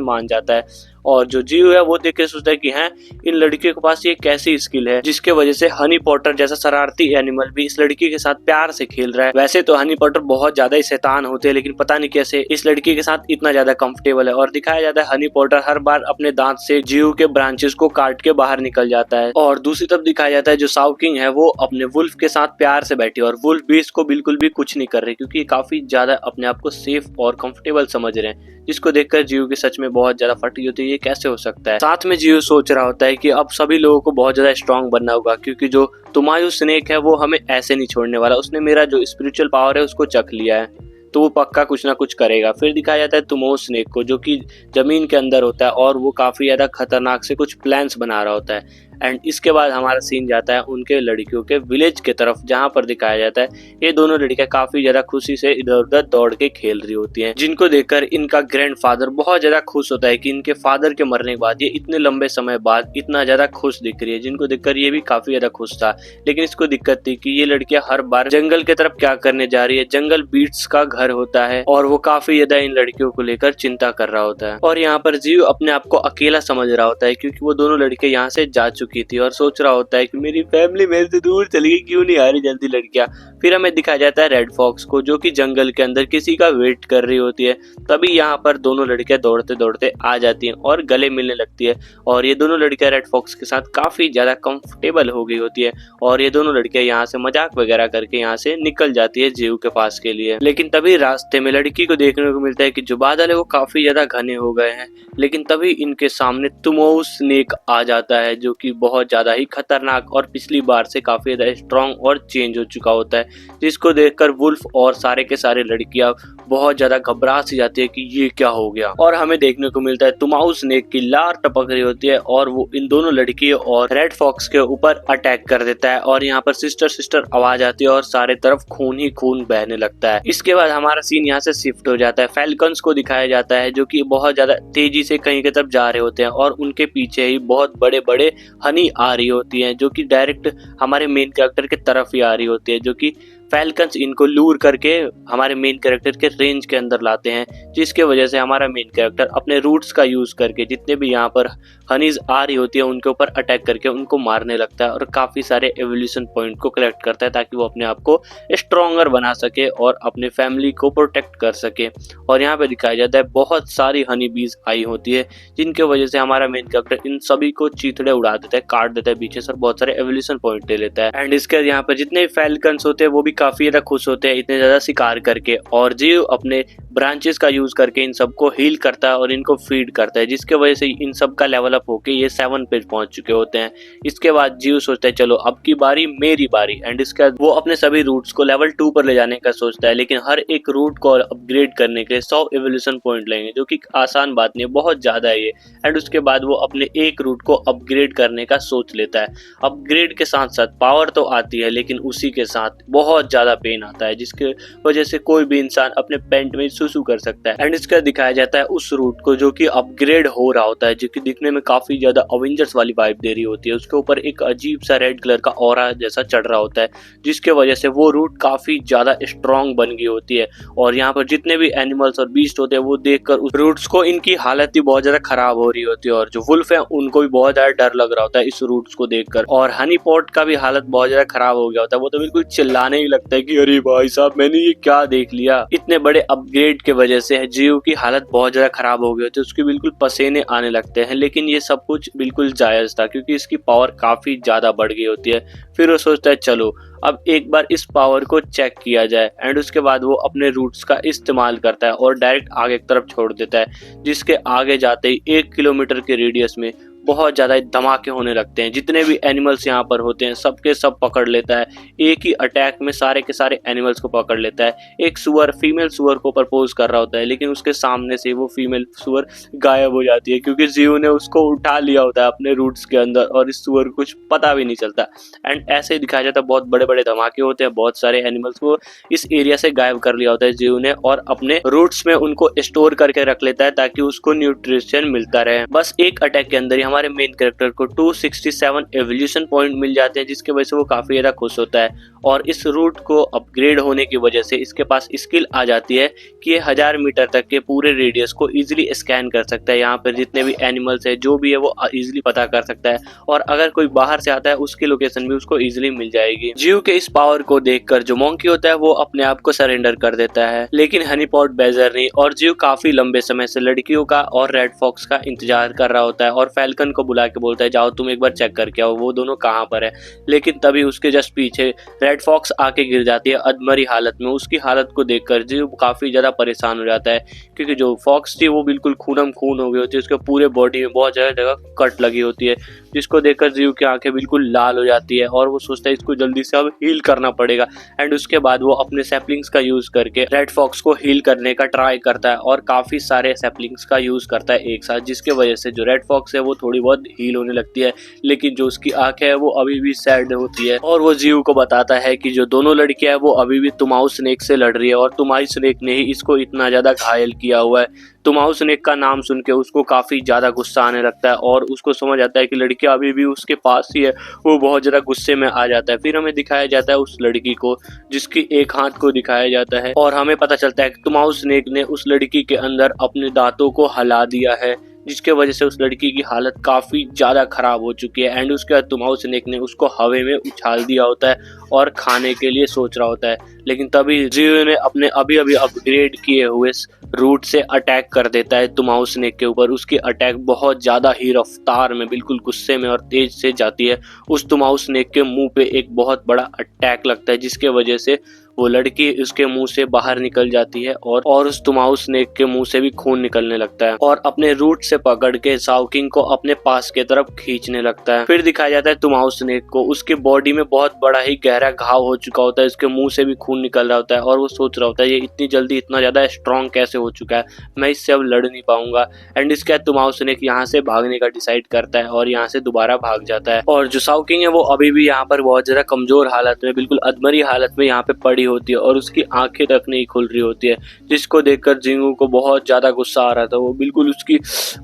मान जाता है। और जो जीव है वो देख के सोचता है कि हैं इन लड़कियों के पास ये कैसी स्किल है जिसके वजह से हनी पॉटर जैसा शरारती एनिमल भी इस लड़की के साथ प्यार से खेल रहा है। वैसे तो हनी पॉटर बहुत ज्यादा ही शैतान होते हैं, लेकिन पता नहीं कैसे इस लड़की के साथ इतना ज्यादा कंफर्टेबल है। और दिखाया जाता है हनी पॉटर हर बार अपने दांत से जीव के ब्रांचेस को काट के बाहर निकल जाता है। और दूसरी तरफ दिखाया जाता है जो साउ किंग है वो अपने वुल्फ के साथ प्यार से बैठी है और वुल्फ भी इसको बिल्कुल भी कुछ नहीं कर रही, क्योंकि काफी ज्यादा अपने आप को सेफ और कंफर्टेबल समझ रहे हैं, जिसको देखकर जीव की सच में बहुत ज्यादा फटी होती है। ये कैसे हो सकता है। साथ में जीव सोच रहा होता है कि अब सभी लोगों को बहुत ज्यादा स्ट्रांग बनना होगा, क्योंकि जो तुमायू स्नेक है वो हमें ऐसे नहीं छोड़ने वाला। उसने मेरा जो स्पिरिचुअल पावर है उसको चख लिया है, तो वो पक्का कुछ ना कुछ करेगा। फिर दिखाया जाता है तुमो स्नेक को, जो कि जमीन के अंदर होता है और वो काफी ज्यादा खतरनाक से कुछ प्लान्स बना रहा होता है। एंड इसके बाद हमारा सीन जाता है उनके लड़कियों के विलेज के तरफ, जहाँ पर दिखाया जाता है ये दोनों लड़कियां काफी ज्यादा खुशी से इधर उधर दौड़ के खेल रही होती हैं, जिनको देखकर इनका ग्रैंडफादर बहुत ज्यादा खुश होता है कि इनके फादर के मरने के बाद ये इतने लंबे समय बाद इतना ज्यादा खुश दिख रही है, जिनको देखकर ये भी काफी ज्यादा खुश था। लेकिन इसको दिक्कत थी कि ये लड़कियां हर बार जंगल की तरफ क्या करने जा रही है। जंगल बीट्स का घर होता है और वो काफी ज्यादा इन लड़कियों को लेकर चिंता कर रहा होता है। और यहाँ पर जीव अपने आप को अकेला समझ रहा होता है, क्योंकि वो दोनों लड़कियां यहाँ से जा चुकी थी और सोच होता है कि मेरी फैमिली मेरे से दूर चली गई, क्यों नहीं आ रही जल्दी लड़कियां। फिर हमें दिखाया जाता है रेड फॉक्स को, जो कि जंगल के अंदर किसी का वेट कर रही होती है। तभी यहाँ पर दोनों लड़कियां दौड़ते दौड़ते आ जाती हैं और गले मिलने लगती है। और ये दोनों लड़कियां रेड फॉक्स के साथ काफी ज्यादा कंफर्टेबल हो गई होती है और ये दोनों लड़कियां यहाँ से मजाक वगैरह करके यहाँ से निकल जाती है जीव के पास के लिए। लेकिन तभी रास्ते में लड़की को देखने को मिलता है कि जो बादल है वो काफी ज्यादा घने हो गए हैं। लेकिन तभी इनके सामने तुमो स्नेक आ जाता है, जो कि बहुत ज्यादा ही खतरनाक और पिछली बार से काफी ज्यादा स्ट्रॉन्ग और चेंज हो चुका होता है, जिसको देखकर वुल्फ और सारे के सारे लड़कियां बहुत ज्यादा घबरा सी जाती है कि ये क्या हो गया। और हमें देखने को मिलता है तुमाऊ स्नेक की लार टपक रही होती है और वो इन दोनों लड़कियों और रेड फॉक्स के ऊपर अटैक कर देता है। और यहाँ पर सिस्टर सिस्टर आवाज आती है और सारे तरफ खून ही खून बहने लगता है। इसके बाद हमारा सीन यहाँ से शिफ्ट हो जाता है। फैल्कन्स को दिखाया जाता है, जो कि बहुत ज्यादा तेजी से कहीं की तरफ जा रहे होते हैं और उनके पीछे ही बहुत बड़े बड़े हनी आ रही होती है, जो कि डायरेक्ट हमारे मेन कैरेक्टर के तरफ ही आ रही होती है, जो कि फैल्कन्स इनको लूर करके हमारे मेन कैरेक्टर के रेंज के अंदर लाते हैं, जिसके वजह से हमारा मेन कैरेक्टर अपने रूट्स का यूज करके जितने भी यहाँ पर हनीज आ रही होती है उनके ऊपर अटैक करके उनको मारने लगता है और काफी सारे एवोल्यूशन पॉइंट को कलेक्ट करता है, ताकि वो अपने आप को स्ट्रॉन्गर बना सके और अपने फैमिली को प्रोटेक्ट कर सके। और यहाँ पे दिखाया जाता है बहुत सारी हनी बीज आई होती है, जिनके वजह से हमारा मेन कैरेक्टर इन सभी को चीथड़े उड़ा देता है, काट देता है पीछे से, बहुत सारे एवोल्यूशन पॉइंट ले लेता है। एंड इसके यहाँ पे जितने फैल्कन्स होते हैं वो भी काफी ज्यादा खुश होते हैं इतने ज्यादा शिकार करके, और जीव अपने ब्रांचेस का यूज करके इन सबको हील करता है और इनको फीड करता है, जिसके वजह से इन सब का लेवल अप होके ये 7 पे पहुंच चुके होते हैं। इसके बाद जीव सोचता है चलो अब की बारी मेरी बारी, एंड इसके बाद वो अपने सभी रूट्स को लेवल 2 पर ले जाने का सोचता है, लेकिन हर एक रूट को अपग्रेड करने के लिए 100 एवोल्यूशन पॉइंट लेंगे, जो कि आसान बात नहीं है, बहुत ज्यादा है ये। एंड उसके बाद वो अपने एक रूट को अपग्रेड करने का सोच लेता है। अपग्रेड के साथ साथ पावर तो आती है, लेकिन उसी के साथ बहुत ज्यादा पेन आता है, जिसके वजह से कोई भी इंसान अपने पेंट में सुसु कर सकता है। एंड इसका दिखाया जाता है उस रूट को जो कि अपग्रेड हो रहा होता है, जो कि दिखने में काफी ज्यादा अवेंजर्स वाली वाइब दे रही होती है। उसके ऊपर एक अजीब सा रेड कलर का ऑरा जैसा चढ़ रहा होता है, जिसके वजह से वो रूट काफी ज्यादा स्ट्रॉन्ग बन गई होती है। और यहाँ पर जितने भी एनिमल्स और बीस्ट होते हैं वो देखकर उस रूट्स को इनकी हालत ही बहुत ज्यादा खराब हो रही होती है, और जो वुल्फ है उनको भी बहुत ज्यादा डर लग रहा होता है इस रूट्स को देखकर। और हनी पॉट का भी हालत बहुत ज्यादा खराब हो गया होता है, वो तो बिल्कुल चिल्लाने ही लगता है कि अरे भाई साहब मैंने ये क्या देख लिया। इतने बड़े अपग्रेड के वजह से जीव की हालत बहुत ज्यादा खराब हो गई होती है, उसके बिल्कुल पसीने आने लगते हैं। लेकिन ये सब कुछ बिल्कुल जायज था, क्योंकि इसकी पावर काफी ज्यादा बढ़ गई होती है। फिर वो सोचता है चलो अब एक बार इस पावर को चेक किया जाए, एंड उसके बाद वो अपने रूट्स का इस्तेमाल करता है और डायरेक्ट आगे की तरफ छोड़ देता है, जिसके आगे जाते ही 1 किलोमीटर के रेडियस में बहुत ज्यादा धमाके होने लगते हैं। जितने भी एनिमल्स यहाँ पर होते हैं सबके सब पकड़ लेता है, एक ही अटैक में सारे के सारे एनिमल्स को पकड़ लेता है। एक सुअर फीमेल सुअर को प्रपोज कर रहा होता है, लेकिन उसके सामने से वो फीमेल सुअर गायब हो जाती है, क्योंकि जीव ने उसको उठा लिया होता है अपने रूट्स के अंदर और इस सुअर को कुछ पता भी नहीं चलता। एंड ऐसे ही दिखाया जाता है बहुत बड़े बड़े धमाके होते हैं, बहुत सारे एनिमल्स को इस एरिया से गायब कर लिया होता है जीव ने, और अपने रूट्स में उनको स्टोर करके रख लेता है ताकि उसको न्यूट्रिशन मिलता रहे। बस एक अटैक के अंदर ही हमारे मेन कैरेक्टर को 267 एवोल्यूशन पॉइंट मिल जाते हैं, जिसकी वजह से वो काफी ज्यादा खुश होता है। और इस रूट को अपग्रेड होने की वजह से इसके पास स्किल आ जाती है कि ये 1000 मीटर तक के पूरे रेडियस को इजीली स्कैन कर सकता है। यहाँ पर जितने भी एनिमल्स है जो भी है वो इजीली पता कर सकता है, और अगर कोई बाहर से आता है उसकी लोकेशन भी उसको इजीली मिल जाएगी। जियो के इस पावर को देखकर जो मॉन्की होता है वो अपने आप को सरेंडर कर देता है, लेकिन हनीपॉट बैजर नहीं। और जियो काफी लंबे समय से लड़कियों का और रेड फॉक्स का इंतजार कर रहा होता है और फैल्कन को बुला के बोलता है जाओ तुम एक बार चेक करके आओ वो दोनों कहाँ पर है। लेकिन तभी उसके जस्ट पीछे रेड फॉक्स आके गिर जाती है अधमरी हालत में। उसकी हालत को देखकर जियो काफी ज्यादा परेशान हो जाता है, क्योंकि जो फॉक्स थी वो बिल्कुल खूनम खून हो गई होती है, उसके पूरे बॉडी में बहुत जगह कट लगी होती है, जिसको देखकर जियो की आंखें बिल्कुल लाल हो जाती है और वो सोचता है इसको जल्दी से अब हील करना पड़ेगा। एंड उसके बाद वो अपने सैपलिंग्स का यूज करके रेड फॉक्स को हील करने का ट्राई करता है और काफी सारे सैपलिंग्स का यूज करता है एक साथ, जिसके वजह से जो रेड फॉक्स है वो थोड़ी बहुत हील होने लगती है। लेकिन जो उसकी आंखें है वो अभी भी सैड होती है और वो जियो को बताता है कि जो दोनों लड़कियां है वो अभी भी तुमाऊ स्नेक से लड़ रही है और तुम्हारी स्नेक ने ही इसको इतना ज्यादा घायल किया हुआ है। तुमाऊ स्नेक का नाम सुन के उसको काफी ज्यादा गुस्सा आने लगता है और उसको समझ आता है कि लड़की अभी भी उसके पास ही है। वो बहुत ज्यादा गुस्से में आ जाता है। फिर हमें दिखाया जाता है उस लड़की को जिसकी एक हाथ को दिखाया जाता है और हमें पता चलता है कि तुमाऊ स्नेक ने उस लड़की के अंदर अपने दांतों को हिला दिया है, जिसके वजह से उस लड़की की हालत काफी ज्यादा खराब हो चुकी है। एंड उसके बाद तुमाऊ स्नेक ने उसको हवा में उछाल दिया होता है और खाने के लिए सोच रहा होता है। लेकिन तभी जियो ने अपने अभी अभी अपग्रेड किए हुए रूट से अटैक कर देता है तुमाऊ स्नेक के ऊपर। उसकी अटैक बहुत ज्यादा ही रफ्तार में बिल्कुल गुस्से में और तेज से जाती है। उस तुमाऊ स्नेक के मुंह पे एक बहुत बड़ा अटैक लगता है, जिसके वजह से वो लड़की उसके मुंह से बाहर निकल जाती है और उस तुमाऊ स्नेक के मुंह से भी खून निकलने लगता है और अपने रूट से पकड़ के शाओकिंग को अपने पास के तरफ खींचने लगता है। फिर दिखाया जाता है तुमाऊ स्नेक को उसके बॉडी में बहुत बड़ा ही गहरा घाव हो चुका होता है, उसके मुंह से भी खून निकल रहा होता है और वो सोच रहा होता है ये इतनी जल्दी इतना ज्यादा स्ट्रॉन्ग कैसे हो चुका है, मैं इससे अब लड़ नहीं पाऊंगा। एंड इसके बाद तुमाऊ स्नेक यहाँ से भागने का डिसाइड करता है और यहाँ से दोबारा भाग जाता है। और जो शाओकिंग है वो अभी भी यहाँ पर बहुत ज्यादा कमजोर हालत में बिल्कुल अधमरी हालत में यहाँ पे पड़ी होती है और उसकी आंखें तक नहीं खुल रही होती है, जिसको देखकर जिंगू को बहुत ज्यादा गुस्सा आ रहा था। वो बिल्कुल उसकी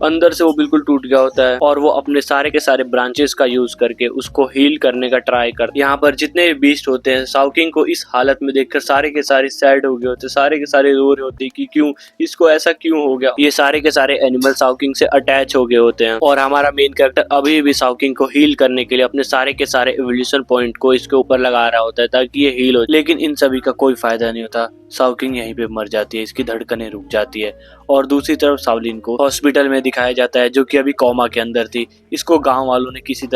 अंदर से वो बिल्कुल टूट गया होता है और वो अपने सारे के सारे ब्रांचेस का यूज करके उसको हील करने का ट्राई करता है। यहाँ पर जितने भी बीस्ट होते हैं शाओकिंग को इस हालत में देखकर सारे के सारे सैड हो गए होते, सारे के सारे रो रहे होते कि क्यों इसको ऐसा क्यों हो गया। ये सारे के सारे एनिमल शाओकिंग से अटैच हो गए होते हैं और हमारा मेन कैरेक्टर अभी भी शाओकिंग को हील करने के लिए अपने सारे के सारे एवोल्यूशन पॉइंट को इसके ऊपर लगा रहा होता है ताकि ये हील हो। लेकिन इन सभी का कोई फायदा नहीं होता। शाओकिंग यहीं पे मर जाती है, इसकी धड़कनें रुक जाती है। और दूसरी तरफ शाओलिन को हॉस्पिटल में दिखाया जाता है जो कि अभी कोमा के अंदर थी। इसको गांव वालों ने किसी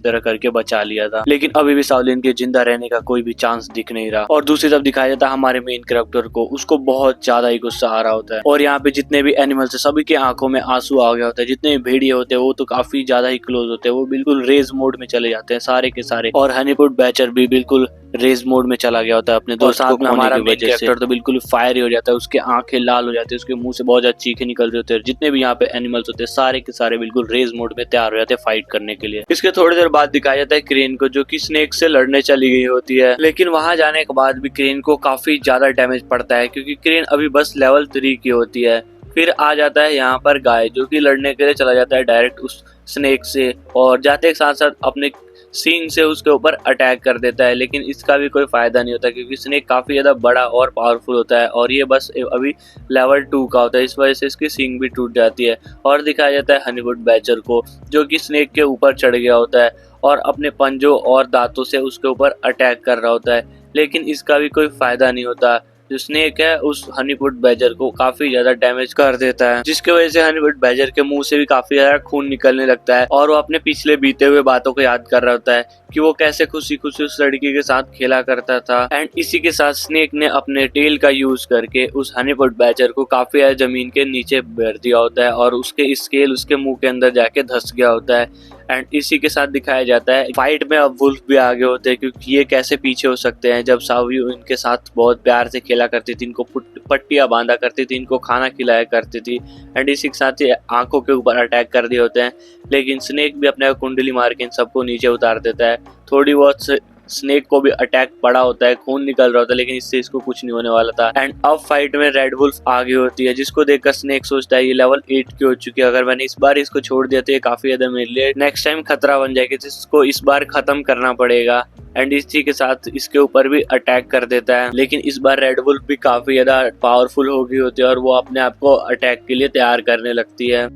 तरह करके बचा लिया था, लेकिन अभी भी शाओलिन के जिंदा रहने का कोई भी चांस दिख नहीं रहा। और दूसरी तरफ दिखाया जाता है हमारे मेन कैरेक्टर को, उसको बहुत ज्यादा ही गुस्सा आ रहा होता है और यहाँ पे जितने भी एनिमल्स है सभी की आंखों में आंसू आ गया होता है। जितने भी भेड़िए होते हैं वो तो काफी ज्यादा ही क्लोज होते हैं, वो बिल्कुल रेज मोड में चले जाते हैं सारे के सारे। और हनीपुट बैचर भी बिल्कुल रेज मोड में चला गया होता है अपने दोस्त को हमारा मेन कैरेक्टर तो बिल्कुल फायर हो जाता है, उसके आंखें लाल हो जाती है, उसके मुंह से बहुत ज्यादा चीखें निकल रहे होते हैं। जितने भी यहाँ पे एनिमल्स होते हैं सारे के सारे बिल्कुल रेज मोड में तैयार हो जाते हैं फाइट करने के लिए। इसके थोड़ी देर बाद दिखाया जाता है क्रेन को जो कि स्नेक से लड़ने चली गई होती है, लेकिन वहां जाने के बाद भी क्रेन को काफी ज्यादा डैमेज पड़ता है क्योंकि क्रेन अभी बस लेवल 3 की होती है। फिर आ जाता है यहाँ पर गाय जो कि लड़ने के लिए चला जाता है डायरेक्ट उस स्नेक से और जाते के साथ साथ अपने सींग से उसके ऊपर अटैक कर देता है। लेकिन इसका भी कोई फायदा नहीं होता क्योंकि स्नेक काफी ज्यादा बड़ा और पावरफुल होता है और ये बस अभी लेवल 2 का होता है, इस वजह से इसकी सींग भी टूट जाती है। और दिखाया जाता है हनीवुड बैचर को जो कि स्नेक के ऊपर चढ़ गया होता है और अपने पंजों और दांतों से उसके ऊपर अटैक कर रहा होता है, लेकिन इसका भी कोई फायदा नहीं होता। जो स्नेक है उस हनीवुड बैजर को काफी ज्यादा डैमेज कर देता है, जिसकी वजह से हनीवुड बैजर के मुंह से भी काफी ज्यादा खून निकलने लगता है और वो अपने पिछले बीते हुए बातों को याद कर रहा होता है कि वो कैसे खुशी खुशी उस लड़की के साथ खेला करता था। एंड इसी के साथ स्नेक ने अपने टेल का यूज करके उस हनीवुड बैजर को काफी ज्यादा जमीन के नीचे भर दिया होता है और उसके स्केल उसके मुंह के अंदर जाके धस गया होता है। एंड इसी के साथ दिखाया जाता है फाइट में अब वुल्फ भी आगे होते हैं क्योंकि ये कैसे पीछे हो सकते हैं जब सावियो इनके साथ बहुत प्यार से खेला करती थी, इनको पट्टियां बांधा करती थी, इनको खाना खिलाया करती थी। एंड इसी के साथ ही आंखों के ऊपर अटैक कर दिए होते हैं, लेकिन स्नेक भी अपने कुंडली मार के इन सबको नीचे उतार देता है। थोड़ी बहुत स्नेक को भी अटैक पड़ा होता है, खून निकल रहा होता है, लेकिन इससे इसको कुछ नहीं होने वाला था। एंड अब फाइट में रेड वुल्फ आगे होती है, जिसको देखकर स्नेक सोचता है ये लेवल 8 की हो चुकी है, अगर मैंने इस बार इसको छोड़ दिया तो ये काफी ज्यादा मेरे लिए नेक्स्ट टाइम खतरा बन जाएगी, जिसको इस बार खत्म करना पड़ेगा। एंड इसी के साथ इसके ऊपर भी अटैक कर देता है, लेकिन इस बार रेड वुल्फ भी काफी ज्यादा पावरफुल हो गई होती है और वो अपने आप को अटैक के लिए तैयार करने लगती है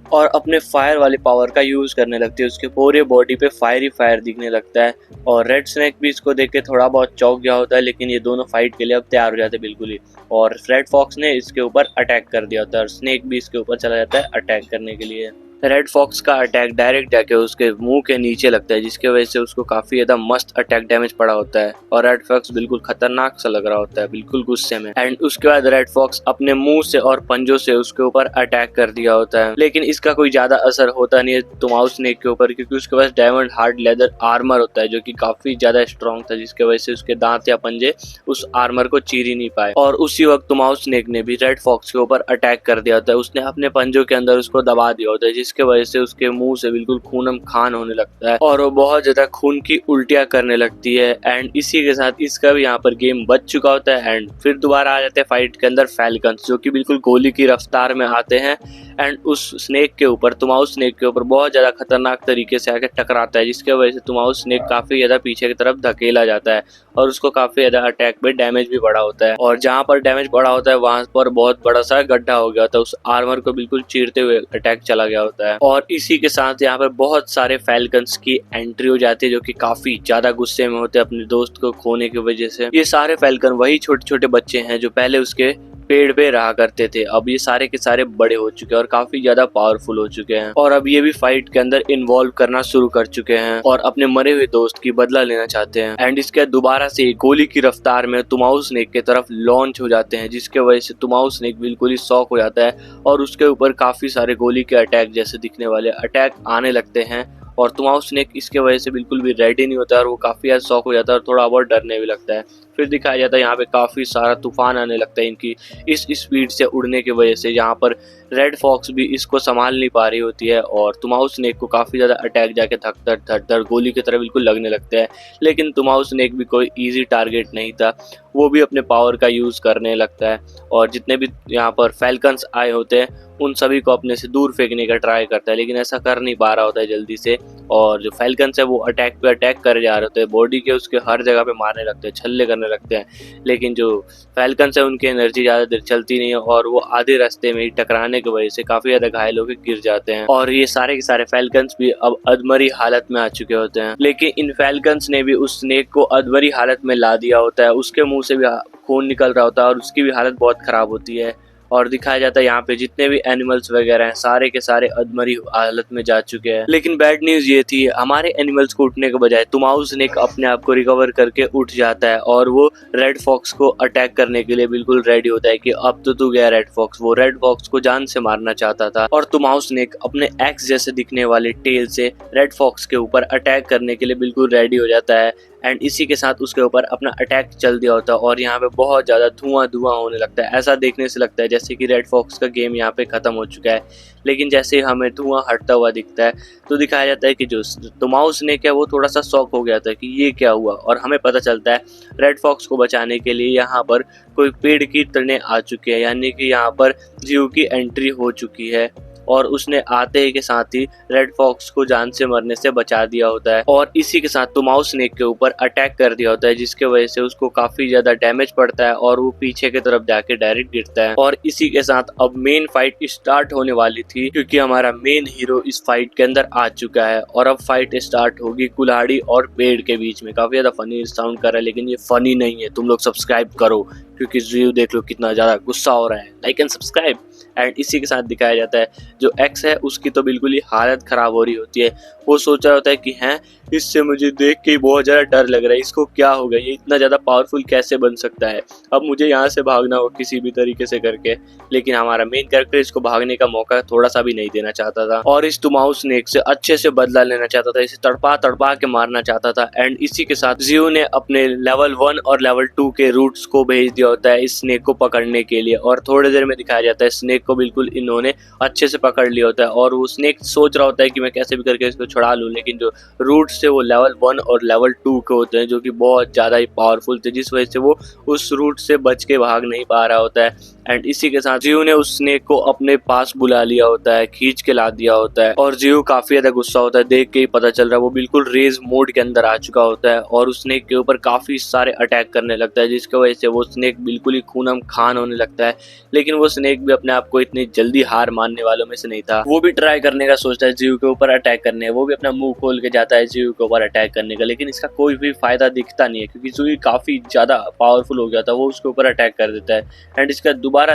और अपने फायर वाली पावर का यूज करने लगती है। उसके पूरे बॉडी पे फायर ही फायर दिखने लगता है और रेड स्नेक भी इसको देख के थोड़ा बहुत चौंक गया होता है, लेकिन ये दोनों फाइट के लिए अब तैयार हो जाते हैं बिल्कुल ही। और रेड फॉक्स ने इसके ऊपर अटैक कर दिया होता है और स्नेक भी इसके ऊपर चला जाता है अटैक करने के लिए। रेड फॉक्स का अटैक डायरेक्ट जाके उसके मुंह के नीचे लगता है, जिसके वजह से उसको काफी ज्यादा मस्त अटैक डैमेज पड़ा होता है और रेड फॉक्स बिल्कुल खतरनाक सा लग रहा होता है, बिल्कुल गुस्से में। एंड उसके बाद रेड फॉक्स अपने मुंह से और पंजों से उसके ऊपर अटैक कर दिया होता है, लेकिन इसका कोई ज्यादा असर होता नहीं है तुमाऊ स्नेक के ऊपर, क्योंकि उसके पास डायमंड हार्ड लेदर आर्मर होता है जो कि काफी ज्यादा स्ट्रॉन्ग था, जिसके वजह से उसके दांत या पंजे उस आर्मर को चीर ही नहीं पाए। और उसी वक्त तुमाऊ स्नेक ने भी रेड फॉक्स के ऊपर अटैक कर दिया होता है, उसने अपने पंजों के अंदर उसको दबा दिया होता है, जिसके वजह से उसके मुंह से बिल्कुल खूनम खान होने लगता है और वो बहुत ज्यादा खून की उल्टियां करने लगती है। एंड इसी के साथ इसका भी यहाँ पर गेम बच चुका होता है। एंड फिर दोबारा आ जाते हैं फाइट के अंदर फैल्कन्स, जो कि बिल्कुल गोली की रफ्तार में आते हैं एंड उस स्नेक के ऊपर, तुमाऊ स्नेक के ऊपर बहुत ज्यादा खतरनाक तरीके से आके टकराता है, जिसके वजह से तुमाऊ स्नेक काफी ज्यादा पीछे की तरफ धकेला जाता है और उसको काफी ज्यादा अटैक में डैमेज भी पड़ा होता है। और जहाँ पर डैमेज पड़ा होता है वहां पर बहुत बड़ा सा गड्ढा हो गया होता है, उस आर्मर को बिल्कुल चीरते हुए अटैक चला गया होता है। और इसी के साथ यहाँ पर बहुत सारे फैल्कन्स की एंट्री हो जाती है, जो कि काफी ज्यादा गुस्से में होते हैं अपने दोस्त को खोने की वजह से। ये सारे फैल्कन वही छोटे छोटे बच्चे हैं जो पहले उसके पेड़ पे रहा करते थे, अब ये सारे के सारे बड़े हो चुके हैं और काफी ज्यादा पावरफुल हो चुके हैं और अब ये भी फाइट के अंदर इन्वॉल्व करना शुरू कर चुके हैं और अपने मरे हुए दोस्त की बदला लेना चाहते हैं। एंड इसके दोबारा से गोली की रफ्तार में तुमाऊ स्नेक की तरफ लॉन्च हो जाते हैं, जिसके वजह से तुमाऊ स्नेक बिल्कुल ही शॉक हो जाता है और उसके ऊपर काफी सारे गोली के अटैक जैसे दिखने वाले अटैक आने लगते हैं और तुमाऊ स्नेक इसके वजह से बिल्कुल भी रेडी नहीं होता है और वो काफी ज्यादा शॉक हो जाता है और थोड़ा बहुत डरने भी लगता है। फिर दिखाया जाता है यहाँ पे काफी सारा तूफान आने लगता है इनकी इस स्पीड से उड़ने की वजह से, जहाँ पर रेड फॉक्स भी इसको संभाल नहीं पा रही होती है और तुमाऊ स्नेक को काफी ज्यादा अटैक जाके धड़ गोली की तरह बिल्कुल लगने लगता है। लेकिन तुमाऊ स्नेक भी कोई इजी टारगेट नहीं था, वो भी अपने पावर का यूज करने लगता है और जितने भी यहाँ पर फैल्कन्स आए होते हैं उन सभी को अपने से दूर फेंकने का ट्राई करता है, लेकिन ऐसा कर नहीं पा रहा होता है जल्दी से। और जो फैल्कन्स है वो अटैक पे अटैक कर जा रहे होते हैं, बॉडी के उसके हर जगह पे मारने लगते हैं, छल्ले करने लगते हैं, लेकिन जो फैल्कन्स है उनकी एनर्जी ज्यादा देर चलती नहीं है और वो आधे रास्ते में ही टकराने की वजह से काफी ज्यादा घायल होकर गिर जाते हैं। और ये सारे के सारे फैल्कन्स भी अब अधमरी हालत में आ चुके होते हैं, लेकिन इन फैल्कन्स ने भी उस स्नेक को अधमरी हालत में ला दिया होता है, उसके मुंह से भी खून निकल रहा होता है और उसकी भी हालत बहुत खराब होती है। और दिखाया जाता है यहाँ पे जितने भी एनिमल्स वगैरह हैं सारे के सारे अधमरी हालत में जा चुके हैं। लेकिन बैड न्यूज ये थी, हमारे एनिमल्स को उठने के बजाय तुमाऊ स्नेक अपने आप को रिकवर करके उठ जाता है और वो रेड फॉक्स को अटैक करने के लिए बिल्कुल रेडी होता है कि अब तो तू गया रेड फॉक्स। वो रेड फॉक्स को जान से मारना चाहता था और तुमाऊ स्नेक अपने एक्स जैसे दिखने वाले टेल से रेड फॉक्स के ऊपर अटैक करने के लिए बिल्कुल रेडी हो जाता है एंड इसी के साथ उसके ऊपर अपना अटैक चल दिया होता है और यहाँ पे बहुत ज्यादा धुआं होने लगता है। ऐसा देखने से लगता है जैसे कि रेड फॉक्स का गेम यहाँ पे खत्म हो चुका है, लेकिन जैसे हमें धुआं हटता हुआ दिखता है तो दिखाया जाता है कि जो तुमाऊ स्नेक है वो थोड़ा सा शॉक हो गया था कि ये क्या हुआ, और हमें पता चलता है रेड फॉक्स को बचाने के लिए यहाँ पर कोई पेड़ की तने आ चुकी है, यानी कि यहाँ पर जीव की एंट्री हो चुकी है और उसने आते ही के साथ ही रेड फॉक्स को जान से मरने से बचा दिया होता है और इसी के साथ तुमाऊ स्नेक के ऊपर अटैक कर दिया होता है, जिसके वजह से उसको काफी ज्यादा डैमेज पड़ता है और वो पीछे की तरफ जाके डायरेक्ट गिरता है। और इसी के साथ अब मेन फाइट स्टार्ट होने वाली थी, क्योंकि हमारा मेन हीरो इस फाइट के अंदर आ चुका है और अब फाइट स्टार्ट होगी कुल्हाड़ी और पेड़ के बीच में। काफी ज्यादा फनी साउंड कर रहा है, लेकिन ये फनी नहीं है। तुम लोग सब्सक्राइब करो क्योंकि रिव्यू देख लो कितना ज्यादा गुस्सा हो रहा है, लाइक एंड सब्सक्राइब। एंड इसी के साथ दिखाया जाता है जो एक्स है उसकी तो बिल्कुल ही हालत खराब हो रही होती है। वो सोच रहा होता है कि हैं इससे मुझे देख के बहुत ज़्यादा डर लग रहा है, इसको क्या हो गया, ये इतना ज़्यादा पावरफुल कैसे बन सकता है, अब मुझे यहाँ से भागना हो किसी भी तरीके से करके। लेकिन हमारा मेन कैरेक्टर इसको भागने का मौका थोड़ा सा भी नहीं देना चाहता था और इस तुमाऊ स्नेक से अच्छे से बदला लेना चाहता था, इसे तड़पा तड़पा के मारना चाहता था। एंड इसी के साथ जियो ने अपने लेवल 1 और लेवल 2 के रूट्स को भेज दिया होता है इस स्नेक को पकड़ने के लिए और थोड़ी देर में दिखाया जाता है स्नेक को बिल्कुल इन्होंने अच्छे से पकड़ लिया होता है और वो स्नेक सोच रहा होता है कि मैं कैसे भी करके इसको छुड़ा लूं, लेकिन जो रूट्स थे वो लेवल 1 और लेवल 2 के होते हैं, जो कि बहुत ज़्यादा ही पावरफुल थे, जिस वजह से वो उस रूट से बच के भाग नहीं पा रहा होता है। एंड इसी के साथ जियो ने उस स्नेक को अपने पास बुला लिया होता है, खींच के ला दिया होता है, और जियो काफी ज्यादा गुस्सा होता है। देख के ही पता चल रहा है वो बिल्कुल रेज मोड के अंदर आ चुका होता है और उस स्नेक के ऊपर काफी सारे अटैक करने लगता है, जिसकी वजह से वो स्नेक बिल्कुल ही खूनम खान होने लगता है। लेकिन वो स्नेक भी अपने आप को इतनी जल्दी हार मानने वालों में से नहीं था। वो भी ट्राई करने का सोचता है जियो के ऊपर अटैक करने, वो भी अपना मुंह खोल के जाता है जियो के ऊपर अटैक करने का, लेकिन इसका कोई भी फायदा दिखता नहीं है, क्योंकि जियो काफी ज्यादा पावरफुल हो गया था। वो उसके ऊपर अटैक कर देता है एंड इसका दोबारा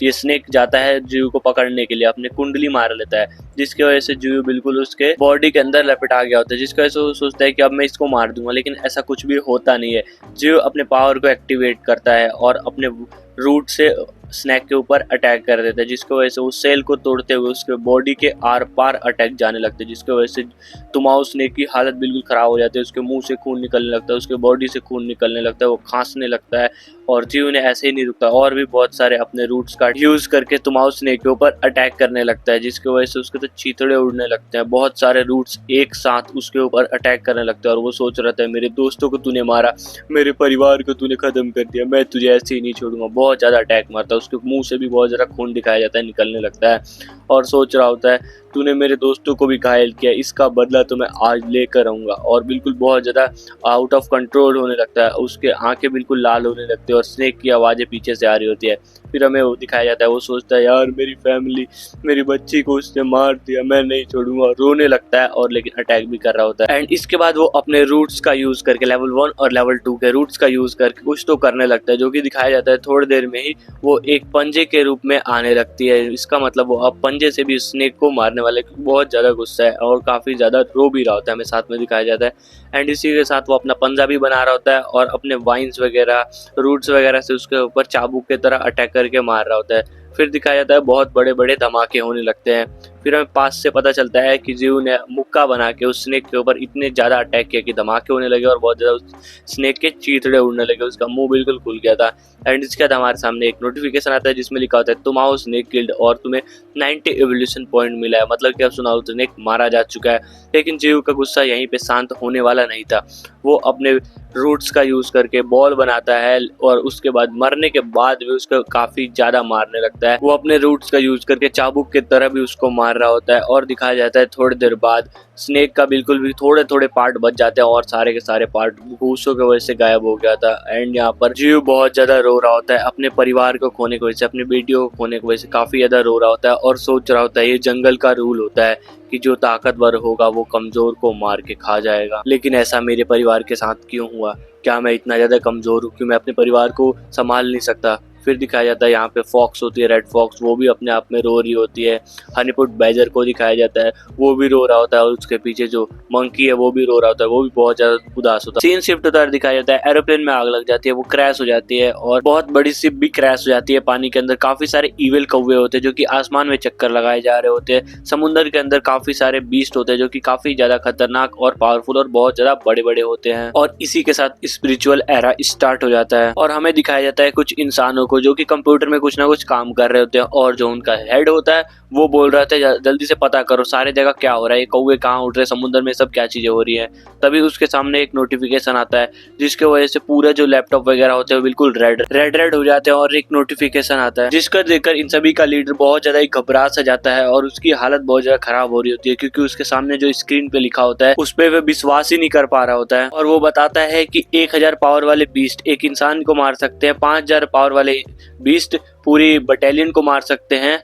ये स्नेक जाता है जियो को पकड़ने के लिए, अपने कुंडली मार लेता है, जिसकी वजह से जियो बिल्कुल उसके बॉडी के अंदर लपेटा गया होता है, जिसकी वजह से वो सोचता है कि अब मैं इसको मार दूंगा, लेकिन ऐसा कुछ भी होता नहीं है। जियो अपने पावर को एक्टिवेट करता है और अपने रूट से स्नेक के ऊपर अटैक कर देता है, जिसकी वजह से उस सेल को तोड़ते हुए उसके बॉडी के आर पार अटैक जाने लगते हैं, जिसकी वजह से तुमाओ स्नेक की हालत बिल्कुल खराब हो जाती है। उसके मुंह से खून निकलने लगता है, उसके बॉडी से खून निकलने लगता है, वो खांसने लगता है। और जियो ने ऐसे ही नहीं रुकता, और भी बहुत सारे अपने रूट्स का यूज करके तुमाओ स्नेक के ऊपर अटैक करने लगता है, जिसकी वजह से उसके तो चीथड़े उड़ने लगते हैं। बहुत सारे रूट्स एक साथ उसके ऊपर अटैक करने लगते हैं और वो सोच रहा था मेरे दोस्तों को तूने मारा, मेरे परिवार को तूने खत्म कर दिया, मैं तुझे ऐसे ही नहीं छोड़ूंगा। बहुत ज्यादा अटैक मारता है, उसके मुंह से भी बहुत ज्यादा खून दिखाया जाता है, निकलने लगता है, और सोच रहा होता है तूने मेरे दोस्तों को भी घायल किया, इसका बदला तो मैं आज लेकर आऊंगा। और बिल्कुल बहुत ज्यादा आउट ऑफ कंट्रोल होने लगता है, उसके आंखें बिल्कुल लाल होने लगती है और स्नेक की आवाजें पीछे से आ रही होती है। फिर हमें वो दिखाया जाता है, वो सोचता है यार मेरी फैमिली, मेरी बच्ची को उसने मार दिया, मैं नहीं छोड़ूंगा, रोने लगता है और लेकिन अटैक भी कर रहा होता है। एंड इसके बाद वो अपने रूट्स का यूज करके लेवल 1 और लेवल 2 के रूट्स का यूज करके कुछ तो करने लगता है, जो कि दिखाया जाता है थोड़ी देर में ही वो एक पंजे के रूप में आने लगती है। इसका मतलब वो अब पंजे से भी स्नेक को मारने वाले, बहुत ज्यादा गुस्सा है और काफी ज्यादा रो भी रहा होता है, हमें साथ में दिखाया जाता है। एंड इसी के साथ वो अपना पंजा भी बना रहा होता है और अपने वाइन्स वगैरह, रूट्स वगैरह से उसके ऊपर चाबुक की तरह अटैक करके मार रहा होता है। फिर दिखाया जाता है बहुत बड़े बड़े धमाके होने लगते हैं। फिर हमें पास से पता चलता है कि जियो ने मुक्का बना के उस स्नेक के ऊपर इतने ज्यादा अटैक किया कि धमाके होने लगे और बहुत ज्यादा उस स्नेक के चीथड़े उड़ने लगे, उसका मुंह बिल्कुल खुल गया था। एंड इसके बाद हमारे सामने एक नोटिफिकेशन आता है जिसमें लिखा होता है तुम आओ स्नेक किल्ड और तुम्हें 90 एवोल्यूशन पॉइंट मिला है, मतलब कि अब सुनाओ स्नेक मारा जा चुका है। लेकिन जियो का गुस्सा यहीं पे शांत होने वाला नहीं था, वो अपने रूट्स का यूज करके बॉल बनाता है और उसके बाद मरने के बाद भी उसको काफी ज्यादा मारने लगता है। वो अपने रूट्स का यूज करके चाबुक की तरह भी उसको मार रहा होता है और दिखाया जाता है थोड़ी देर बाद स्नेक का बिल्कुल भी थोड़े थोड़े पार्ट बच जाते हैं और सारे के सारे पार्ट भूसों की वजह से गायब हो गया था। एंड यहाँ पर जियो बहुत ज्यादा रो रहा होता है अपने परिवार को खोने की वजह से, अपनी बेटियों को खोने की वजह से काफी ज्यादा रो रहा होता है और सोच रहा होता है ये जंगल का रूल होता है कि जो ताकतवर होगा वो कमजोर को मार के खा जाएगा। लेकिन ऐसा मेरे परिवार के साथ क्यों हुआ? क्या मैं इतना ज्यादा कमजोर हूँ कि मैं अपने परिवार को संभाल नहीं सकता? फिर दिखाया जाता है यहाँ पे फॉक्स होती है, रेड फॉक्स, वो भी अपने आप में रो रही होती है। हनीपुट बैजर को दिखाया जाता है, वो भी रो रहा होता है और उसके पीछे जो मंकी है वो भी रो रहा होता है, वो भी बहुत ज्यादा उदास होता है। सीन शिफ्ट होता है, दिखाया जाता है एरोप्लेन में आग लग जाती है, वो क्रैश हो जाती है और बहुत बड़ी शिप भी क्रैश हो जाती है पानी के अंदर। काफी सारे ईविल कौवे होते हैं जो कि आसमान में चक्कर लगाए जा रहे होते हैं। समुद्र के अंदर काफी सारे बीस्ट होते हैं जो कि काफी ज्यादा खतरनाक और पावरफुल और बहुत ज्यादा बड़े बड़े होते हैं। और इसी के साथ स्पिरिचुअल एरा स्टार्ट हो जाता है और हमें दिखाया जाता है कुछ इंसानों को जो कि कंप्यूटर में कुछ ना कुछ काम कर रहे होते हैं और जो उनका हेड होता है वो बोल रहा था जल्दी से पता करो सारी जगह क्या हो रहा है, ये कौवे कहाँ उड़ रहे हैं, समुद्र में सब क्या चीजें हो रही हैं। तभी उसके सामने एक नोटिफिकेशन आता है जिसके वजह से पूरा जो लैपटॉप वगैरह होते हैं बिल्कुल रेड हो जाते हैं और एक नोटिफिकेशन आता है जिसका देखकर इन सभी का लीडर बहुत ज्यादा घबरा सा जाता है और उसकी हालत बहुत ज्यादा खराब हो रही होती है, क्योंकि उसके सामने जो स्क्रीन पे लिखा होता है उस पर वह विश्वास ही नहीं कर पा रहा होता है। और वो बताता है कि 1000 पावर वाले बीस्ट एक इंसान को मार सकते हैं, 5000 पावर वाले बीस्ट पूरी बटालियन को मार सकते हैं,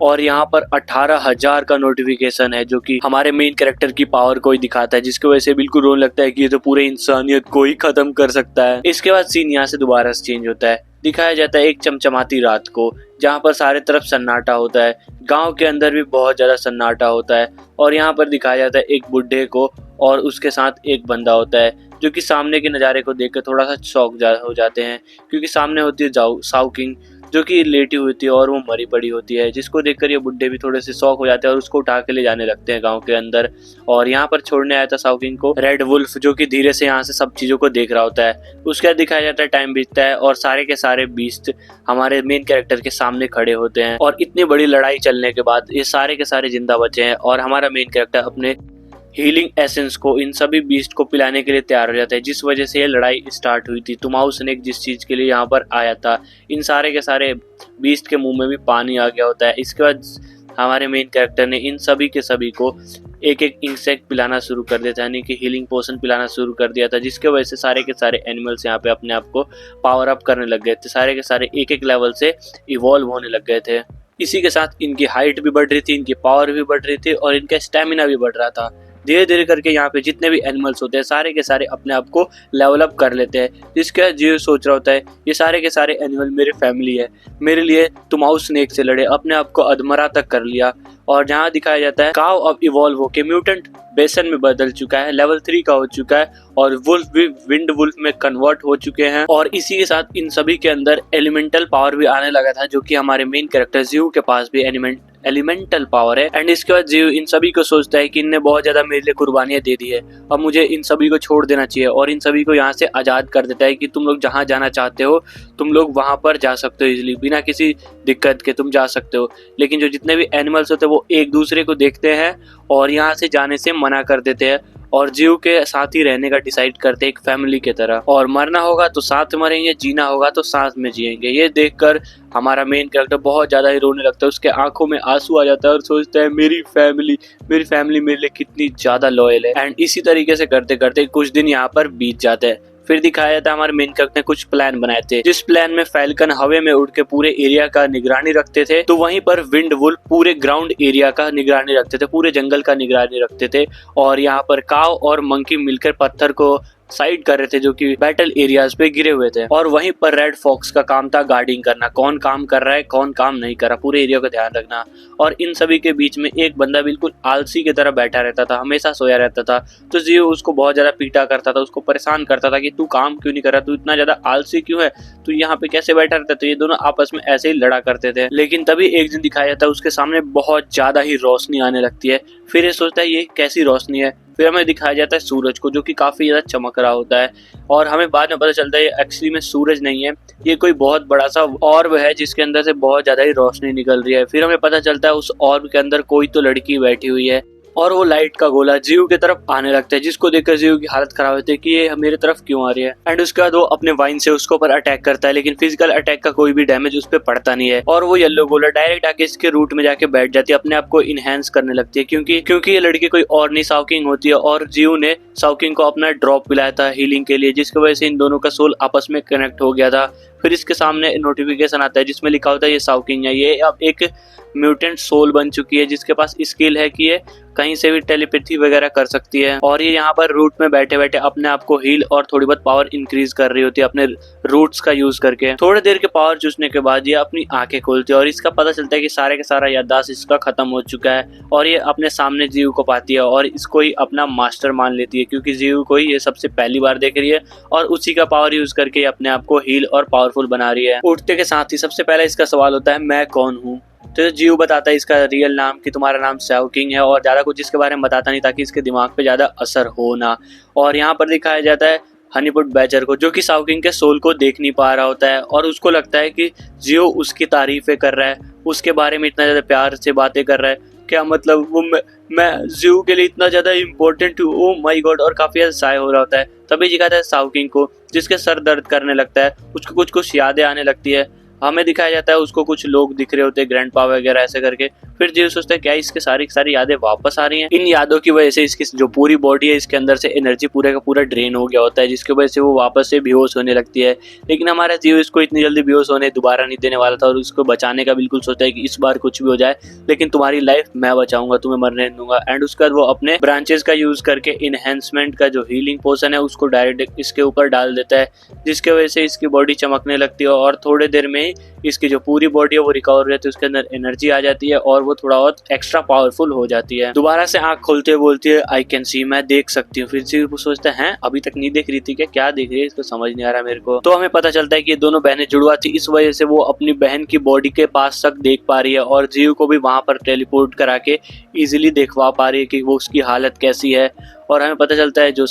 और यहाँ पर 18,000 का नोटिफिकेशन है जो कि हमारे मेन कैरेक्टर की पावर को ही दिखाता है, जिसकी वजह से बिल्कुल रोने लगता है कि ये तो पूरे इंसानियत को ही खत्म कर सकता है। इसके बाद सीन यहाँ से दोबारा चेंज होता है, दिखाया जाता है एक चमचमाती रात को जहाँ पर सारे तरफ सन्नाटा होता है, गांव के अंदर भी बहुत ज्यादा सन्नाटा होता है और यहाँ पर दिखाया जाता है एक बुढ़े को और उसके साथ एक बंदा होता है जो कि सामने के नज़ारे को देखकर थोड़ा सा शॉक हो जाते हैं, क्योंकि सामने होती है साउ किंग जो कि लेटी हुई थी और वो मरी पड़ी होती है, जिसको देखकर ये बुड्ढे भी थोड़े से शॉक हो जाते हैं और उसको उठा के ले जाने लगते हैं गांव के अंदर। और यहाँ पर छोड़ने आया था साउकिंग को रेड वुल्फ जो कि धीरे से यहाँ से सब चीजों को देख रहा होता है। उसके बाद दिखाया जाता है टाइम बीतता है और सारे के सारे बीस्ट हमारे मेन कैरेक्टर के सामने खड़े होते हैं और इतनी बड़ी लड़ाई चलने के बाद ये सारे के सारे जिंदा बचे हैं और हमारा मेन कैरेक्टर अपने हीलिंग एसेंस को इन सभी बीस्ट को पिलाने के लिए तैयार हो जाता है, जिस वजह से ये लड़ाई स्टार्ट हुई थी। तुमाऊ स्नेक जिस चीज के लिए यहाँ पर आया था, इन सारे के सारे बीस्ट के मुंह में भी पानी आ गया होता है। इसके बाद हमारे मेन कैरेक्टर ने इन सभी के सभी को एक एक इंसेक्ट पिलाना शुरू कर दिया था, यानी कि हीलिंग पोशन पिलाना शुरू कर दिया था, जिसके वजह से सारे के सारे एनिमल्स यहाँ पे अपने आप को पावर अप करने लग गए थे। सारे के सारे एक एक लेवल से इवॉल्व होने लग गए थे। इसी के साथ इनकी हाइट भी बढ़ रही थी, इनकी पावर भी बढ़ रही थी और इनका स्टेमिना भी बढ़ रहा था। धीरे धीरे करके यहाँ पे जितने भी एनिमल्स होते हैं सारे के सारे अपने आप को लेवल अप कर लेते हैं, जिसके जीव सोच रहा होता है ये सारे के सारे एनिमल मेरे फैमिली है, मेरे लिए तुमाऊ स्नेक से लड़े, अपने आप को अधमरा तक कर लिया। और जहाँ दिखाया जाता है काव अब इवॉल्व होके म्यूटेंट बेसन में बदल चुका है, लेवल 3 का हो चुका है और वुल्फ भी विंड वुल्फ में कन्वर्ट हो चुके हैं। और इसी के साथ इन सभी के अंदर एलिमेंटल पावर भी आने लगा था, जो कि हमारे मेन कैरेक्टर जीव के पास भी एलिमेंटल पावर है। एंड इसके बाद जीव इन सभी को सोचता है कि इनने बहुत ज्यादा मेरे लिए कुर्बानियां दे दी है, अब मुझे इन सभी को छोड़ देना चाहिए और इन सभी को यहाँ से आजाद कर देता है कि तुम लोग जहाँ जाना चाहते हो तुम लोग वहां पर जा सकते हो, इजिली बिना किसी दिक्कत के तुम जा सकते हो। लेकिन जो जितने भी एनिमल्स होते हैं वो एक दूसरे को देखते हैं और यहाँ से जाने से मना कर देते हैं और जीव के साथ ही रहने का डिसाइड करते हैं एक फैमिली की तरह। और मरना होगा तो साथ मरेंगे, जीना होगा तो साथ में जिएंगे। ये देखकर हमारा मेन कैरेक्टर बहुत ज्यादा ही रोने लगता है, उसके आंखों में आंसू आ जाता है और सोचता है मेरी फैमिली मेरे लिए कितनी ज्यादा लॉयल है। एंड इसी तरीके से करते करते कुछ दिन यहाँ पर बीत जाते हैं। फिर दिखाया जाता है हमारे मेन कैरेक्टर ने कुछ प्लान बनाए थे, जिस प्लान में फैल्कन हवा में उड़ के पूरे एरिया का निगरानी रखते थे, तो वहीं पर विंड वुल्फ पूरे ग्राउंड एरिया का निगरानी रखते थे, पूरे जंगल का निगरानी रखते थे। और यहाँ पर काव और मंकी मिलकर पत्थर को साइड कर रहे थे जो कि बैटल एरियाज पे गिरे हुए थे। और वहीं पर रेड फॉक्स का काम था गार्डिंग करना, कौन काम कर रहा है कौन काम नहीं कर रहा, पूरे एरिया का ध्यान रखना। और इन सभी के बीच में एक बंदा बिल्कुल आलसी की तरह बैठा रहता था, हमेशा सोया रहता था। तो जीव उसको बहुत ज्यादा पीटा करता था, उसको परेशान करता था कि तू काम क्यों नहीं कर रहा, तू इतना ज्यादा आलसी क्यों है, तू यहाँ पे कैसे बैठा रहता है। तो ये दोनों आपस में ऐसे ही लड़ा करते थे। लेकिन तभी एक दिन दिखाया जाता है उसके सामने बहुत ज्यादा ही रोशनी आने लगती है। फिर ये सोचता है ये कैसी रोशनी है। फिर हमें दिखाया जाता है सूरज को, जो कि काफी ज्यादा चमक रहा होता है और हमें बाद में पता चलता है ये एक्चुअली में सूरज नहीं है, ये कोई बहुत बड़ा सा ऑर्ब है जिसके अंदर से बहुत ज्यादा ही रोशनी निकल रही है। फिर हमें पता चलता है उस ऑर्ब के अंदर कोई तो लड़की बैठी हुई है और वो लाइट का गोला जीव की तरफ आने लगता है, जिसको देखकर जीव की हालत खराब होती है कि ये मेरे तरफ क्यों आ रही है। एंड उसके बाद वो अपने वाइन से उसके ऊपर अटैक करता है, लेकिन फिजिकल अटैक का कोई भी डैमेज उस पर पड़ता नहीं है और वो येलो गोला डायरेक्ट आके इसके रूट में जाके बैठ जाती है, अपने आप को इनहेंस करने लगती है। क्योंकि ये लड़की कोई और नहीं साउकिंग होती है और जीव ने साउकिंग को अपना ड्रॉप पिलाया था हीलिंग के लिए, जिसकी वजह से इन दोनों का सोल आपस में कनेक्ट हो गया था। फिर इसके सामने नोटिफिकेशन आता है जिसमें लिखा होता है ये साउकिंग है, ये अब एक म्यूटेंट सोल बन चुकी है जिसके पास स्किल है कि ये कहीं से भी टेलीपैथी वगैरह कर सकती है। और ये यहाँ पर रूट में बैठे बैठे अपने आप को हील और थोड़ी बहुत पावर इंक्रीज कर रही होती है अपने रूट्स का यूज करके। थोड़ी देर के पावर चूसने के बाद ये अपनी आंखें खोलती है और इसका पता चलता है कि सारे का सारा याददाश्त इसका खत्म हो चुका है और ये अपने सामने जीव को पाती है और इसको ही अपना मास्टर मान लेती है, क्योंकि जीव को ही ये सबसे पहली बार देख रही है और उसी का पावर यूज करके अपने आप को हील और पावरफुल बना रही है। उठते के साथ ही सबसे पहले इसका सवाल होता है मैं कौन हूँ। तो जीव बताता है इसका रियल नाम कि तुम्हारा नाम साउकिंग है और ज्यादा कुछ इसके बारे में बताता नहीं ताकि इसके दिमाग पे ज्यादा असर हो ना। और यहाँ पर दिखाया जाता है हनीपुट बैचर को, जो कि साउकिंग के सोल को देख नहीं पा रहा होता है और उसको लगता है कि जीव उसकी तारीफें कर रहा है, उसके बारे में इतना ज्यादा प्यार से बातें कर रहा है, क्या मतलब वो मैं जीव के लिए इतना ज्यादा इम्पोर्टेंट हूँ, ओ माय गॉड। और काफी ज्यादा साय हो रहा होता है। तभी दिखाता है साउकिंग को जिसके सर दर्द करने लगता है, उसको कुछ यादें आने लगती है। हमें दिखाया जाता है उसको कुछ लोग दिख रहे होते हैं, ग्रैंडपा वगैरह ऐसे करके। फिर जीव सोचता है क्या इसके सारी यादें वापस आ रही हैं। इन यादों की वजह से इसकी जो पूरी बॉडी है इसके अंदर से एनर्जी पूरे का पूरा ड्रेन हो गया होता है, जिसकी वजह से वो वापस से बेहोश होने लगती है। लेकिन हमारा जीव इसको इतनी जल्दी बेहोश होने दोबारा नहीं देने वाला था और उसको बचाने का बिल्कुल सोचता है कि इस बार कुछ भी हो जाए लेकिन तुम्हारी लाइफ मैं बचाऊंगा, तुम्हें मरने नहीं दूंगा। एंड उसके बाद वो अपने ब्रांचेस का यूज करके इनहेंसमेंट का जो हीलिंग पोशन है उसको डायरेक्ट इसके ऊपर डाल देता है, जिसकी वजह से इसकी बॉडी चमकने लगती है और थोड़ी देर में ही इसकी जो पूरी बॉडी है वो रिकवर हो जाती है, उसके अंदर एनर्जी आ जाती है और वो थोड़ा बहुत एक्स्ट्रा पावरफुल हो जाती है। दोबारा से आंख खोलते हुए बोलती है आई कैन सी, मैं देख सकती हूँ। फिर से वो सोचता है अभी तक नहीं देख रही थी क्या देख रही है, इसको समझ नहीं आ रहा मेरे को। तो हमें पता चलता है कि ये दोनों बहनें जुड़वा थी, इस वजह से वो अपनी बहन की बॉडी के पास तक देख पा रही है और जीव को भी वहां पर टेलीपोर्ट करा के इजिली देखवा पा रही है कि वो उसकी हालत कैसी है। और हमें पता चलता है जो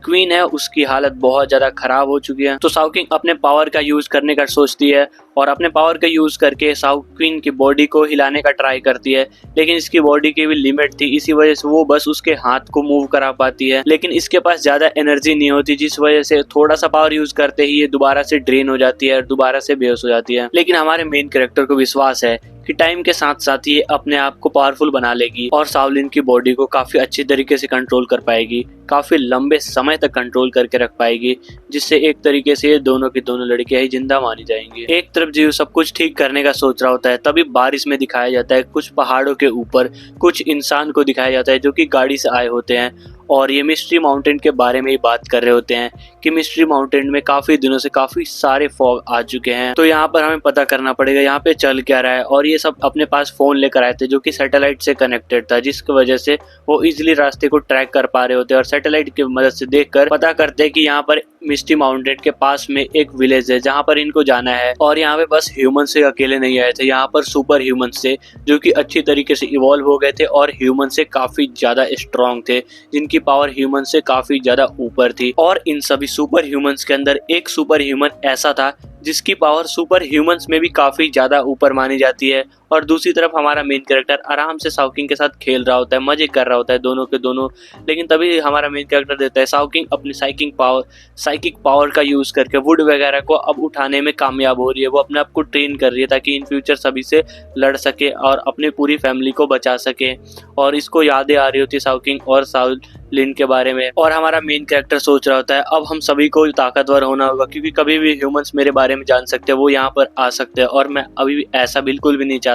क्वीन है उसकी हालत बहुत ज्यादा खराब हो चुकी है। तो शाओकिंग अपने पावर का यूज करने का सोचती है और अपने पावर का यूज करके क्वीन की बॉडी को हिलाने का ट्राई करती है, लेकिन इसकी बॉडी की भी लिमिट थी, इसी वजह से वो बस उसके हाथ को मूव करा पाती है, लेकिन इसके पास ज्यादा एनर्जी नहीं होती, जिस वजह से थोड़ा सा पावर यूज करते ही ये दोबारा से ड्रेन हो जाती है और दोबारा से बेहोश हो जाती है। लेकिन हमारे मेन कैरेक्टर को विश्वास है कि टाइम के साथ साथ ये अपने आप को पावरफुल बना लेगी और शाओलिन की बॉडी को काफी अच्छी तरीके से कंट्रोल कर पाएगी, काफी लंबे समय तक कंट्रोल करके रख पाएगी, जिससे एक तरीके से ये दोनों की दोनों लड़कियां ही जिंदा मानी जाएंगी। एक तरफ जीव सब कुछ ठीक करने का सोच रहा होता है, तभी बारिश में दिखाया जाता है कुछ पहाड़ों के ऊपर कुछ इंसान को दिखाया जाता है जो कि गाड़ी से आए होते हैं और ये मिस्ट्री माउंटेन के बारे में ही बात कर रहे होते हैं कि मिस्ट्री माउंटेन में काफी दिनों से काफी सारे फॉग आ चुके हैं, तो यहाँ पर हमें पता करना पड़ेगा यहाँ पे चल क्या रहा है। और ये सब अपने पास फोन लेकर आए थे जो कि सैटेलाइट से कनेक्टेड था, जिसकी वजह से वो इजिली रास्ते को ट्रैक कर पा रहे होते हैं और सैटेलाइट की मदद से देखकर पता करते हैं कि यहाँ पर मिस्ट्री माउंटेन के पास में एक विलेज है जहाँ पर इनको जाना है। और यहाँ पे बस ह्यूमन से अकेले नहीं आए थे, यहाँ पर सुपर ह्यूमन से जो कि अच्छी तरीके से इवॉल्व हो गए थे और ह्यूमन से काफी ज्यादा स्ट्रॉन्ग थे, जिनकी पावर ह्यूमन से काफी ज्यादा ऊपर थी। और इन सभी सुपर ह्यूमंस के अंदर एक सुपर ह्यूमन ऐसा था जिसकी पावर सुपर ह्यूमंस में भी काफी ज्यादा ऊपर मानी जाती है। और दूसरी तरफ हमारा मेन कैरेक्टर आराम से शाओकिंग के साथ खेल रहा होता है, मजे कर रहा होता है दोनों के दोनों। लेकिन तभी हमारा मेन कैरेक्टर देता है शाओकिंग अपनी साइकिक पावर का यूज करके वुड वगैरह को अब उठाने में कामयाब हो रही है। वो अपने आप को ट्रेन कर रही है ताकि इन फ्यूचर सभी से लड़ सके और अपनी पूरी फैमिली को बचा सके। और इसको यादें आ रही होती है शाओकिंग और शाओलिन के बारे में। और हमारा मेन कैरेक्टर सोच रहा होता है अब हम सभी को ताकतवर होना होगा, क्योंकि कभी भी ह्यूमंस मेरे बारे में जान सकते हैं, वो यहाँ पर आ सकते हैं। और मैं अभी भी ऐसा बिल्कुल भी नहीं चाहता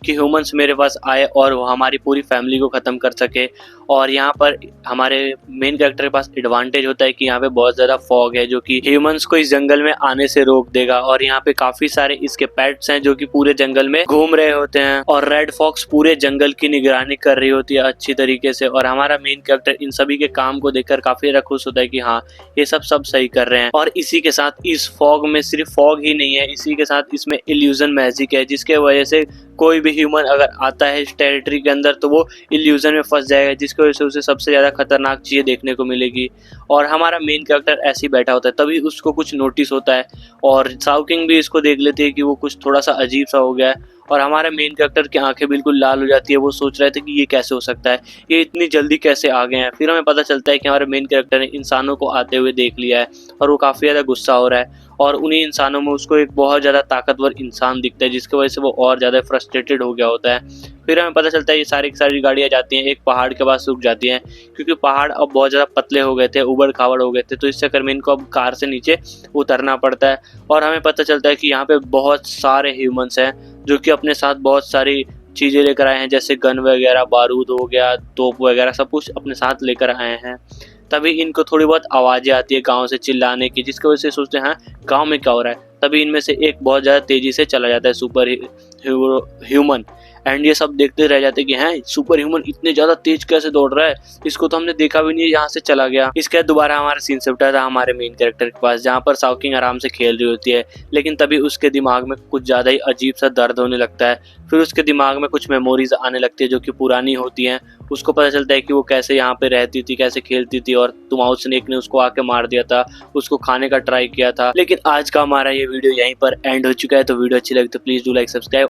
कि ह्यूमंस मेरे पास आए और वो हमारी पूरी फैमिली को खत्म कर सके। और यहाँ पर हमारे मेन कैरेक्टर के पास एडवांटेज होता है कि यहाँ पे बहुत ज्यादा फॉग है जो कि ह्यूमंस को इस जंगल में आने से रोक देगा। और यहाँ पे काफी सारे इसके पेट्स हैं जो कि पूरे जंगल में घूम रहे होते हैं और रेड फॉक्स पूरे जंगल की निगरानी कर रही होती है अच्छी तरीके से। और हमारा मेन कैरेक्टर इन सभी के काम को देखकर काफी ज्यादा खुश होता है कि हाँ ये सब सही कर रहे हैं। और इसी के साथ इस फॉग में सिर्फ फॉग ही नहीं है, इसी के साथ इसमें इल्यूजन मैजिक है, जिसके वजह से कोई भी ह्यूमन अगर आता है इस टेरिटरी के अंदर तो वो इल्यूजन में फंस जाएगा, जिसकी वजह से उसे सबसे ज्यादा खतरनाक चीजें देखने को मिलेगी। और हमारा मेन कैरेक्टर ऐसे ही बैठा होता है, तभी उसको कुछ नोटिस होता है और शाओकिंग भी इसको देख लेती है कि वो कुछ थोड़ा सा अजीब सा हो गया है। और हमारे मेन कैरेक्टर की आंखें बिल्कुल लाल हो जाती है, वो सोच रहे थे कि ये कैसे हो सकता है, ये इतनी जल्दी कैसे आ गए हैं। फिर हमें पता चलता है कि हमारे मेन कैरेक्टर ने इंसानों को आते हुए देख लिया है और वो काफ़ी ज़्यादा गुस्सा हो रहा है। और उन्हीं इंसानों में उसको एक बहुत ज़्यादा ताकतवर इंसान दिखता है, जिसकी वजह से वो और ज़्यादा फ्रस्ट्रेटेड हो गया होता है। फिर हमें पता चलता है ये सारी की सारी गाड़ियाँ जाती हैं, एक पहाड़ के पास रुक जाती हैं, क्योंकि पहाड़ अब बहुत ज़्यादा पतले हो गए थे, उबड़ खाबड़ हो गए थे, तो इस चक्कर में इनको अब कार से नीचे उतरना पड़ता है। और हमें पता चलता है कि यहाँ पे बहुत सारे ह्यूमंस हैं जो कि अपने साथ बहुत सारी चीज़ें लेकर आए हैं, जैसे गन वगैरह, बारूद हो गया, तोप वगैरह, सब कुछ अपने साथ लेकर आए हैं। तभी इनको थोड़ी बहुत आवाज़ें आती है गांव से चिल्लाने की, जिसकी वजह से सोचते हैं हाँ गांव में क्या हो रहा है। तभी इनमें से एक बहुत ज़्यादा तेज़ी से चला जाता है सुपर ह्यूमन, एंड ये सब देखते रह जाते कि हैं सुपर ह्यूमन इतने ज्यादा तेज कैसे दौड़ रहा है, इसको तो हमने देखा भी नहीं, यहाँ से चला गया। इसके बाद दोबारा हमारा सीन शिफ्ट था हमारे मेन कैरेक्टर के पास, जहाँ पर शाओकिंग आराम से खेल रही होती है, लेकिन तभी उसके दिमाग में कुछ ज्यादा ही अजीब सा दर्द होने लगता है। फिर उसके दिमाग में कुछ मेमोरीज आने लगती है जो कि पुरानी होती हैं। उसको पता चलता है कि वो कैसे यहाँ पे रहती थी, कैसे खेलती थी, और तुमाउ स्नेक ने उसको आके मार दिया था, उसको खाने का ट्राई किया था। लेकिन आज का हमारा ये वीडियो यहीं पर एंड हो चुका है। तो वीडियो अच्छी लगी तो प्लीज डू लाइक, सब्सक्राइब।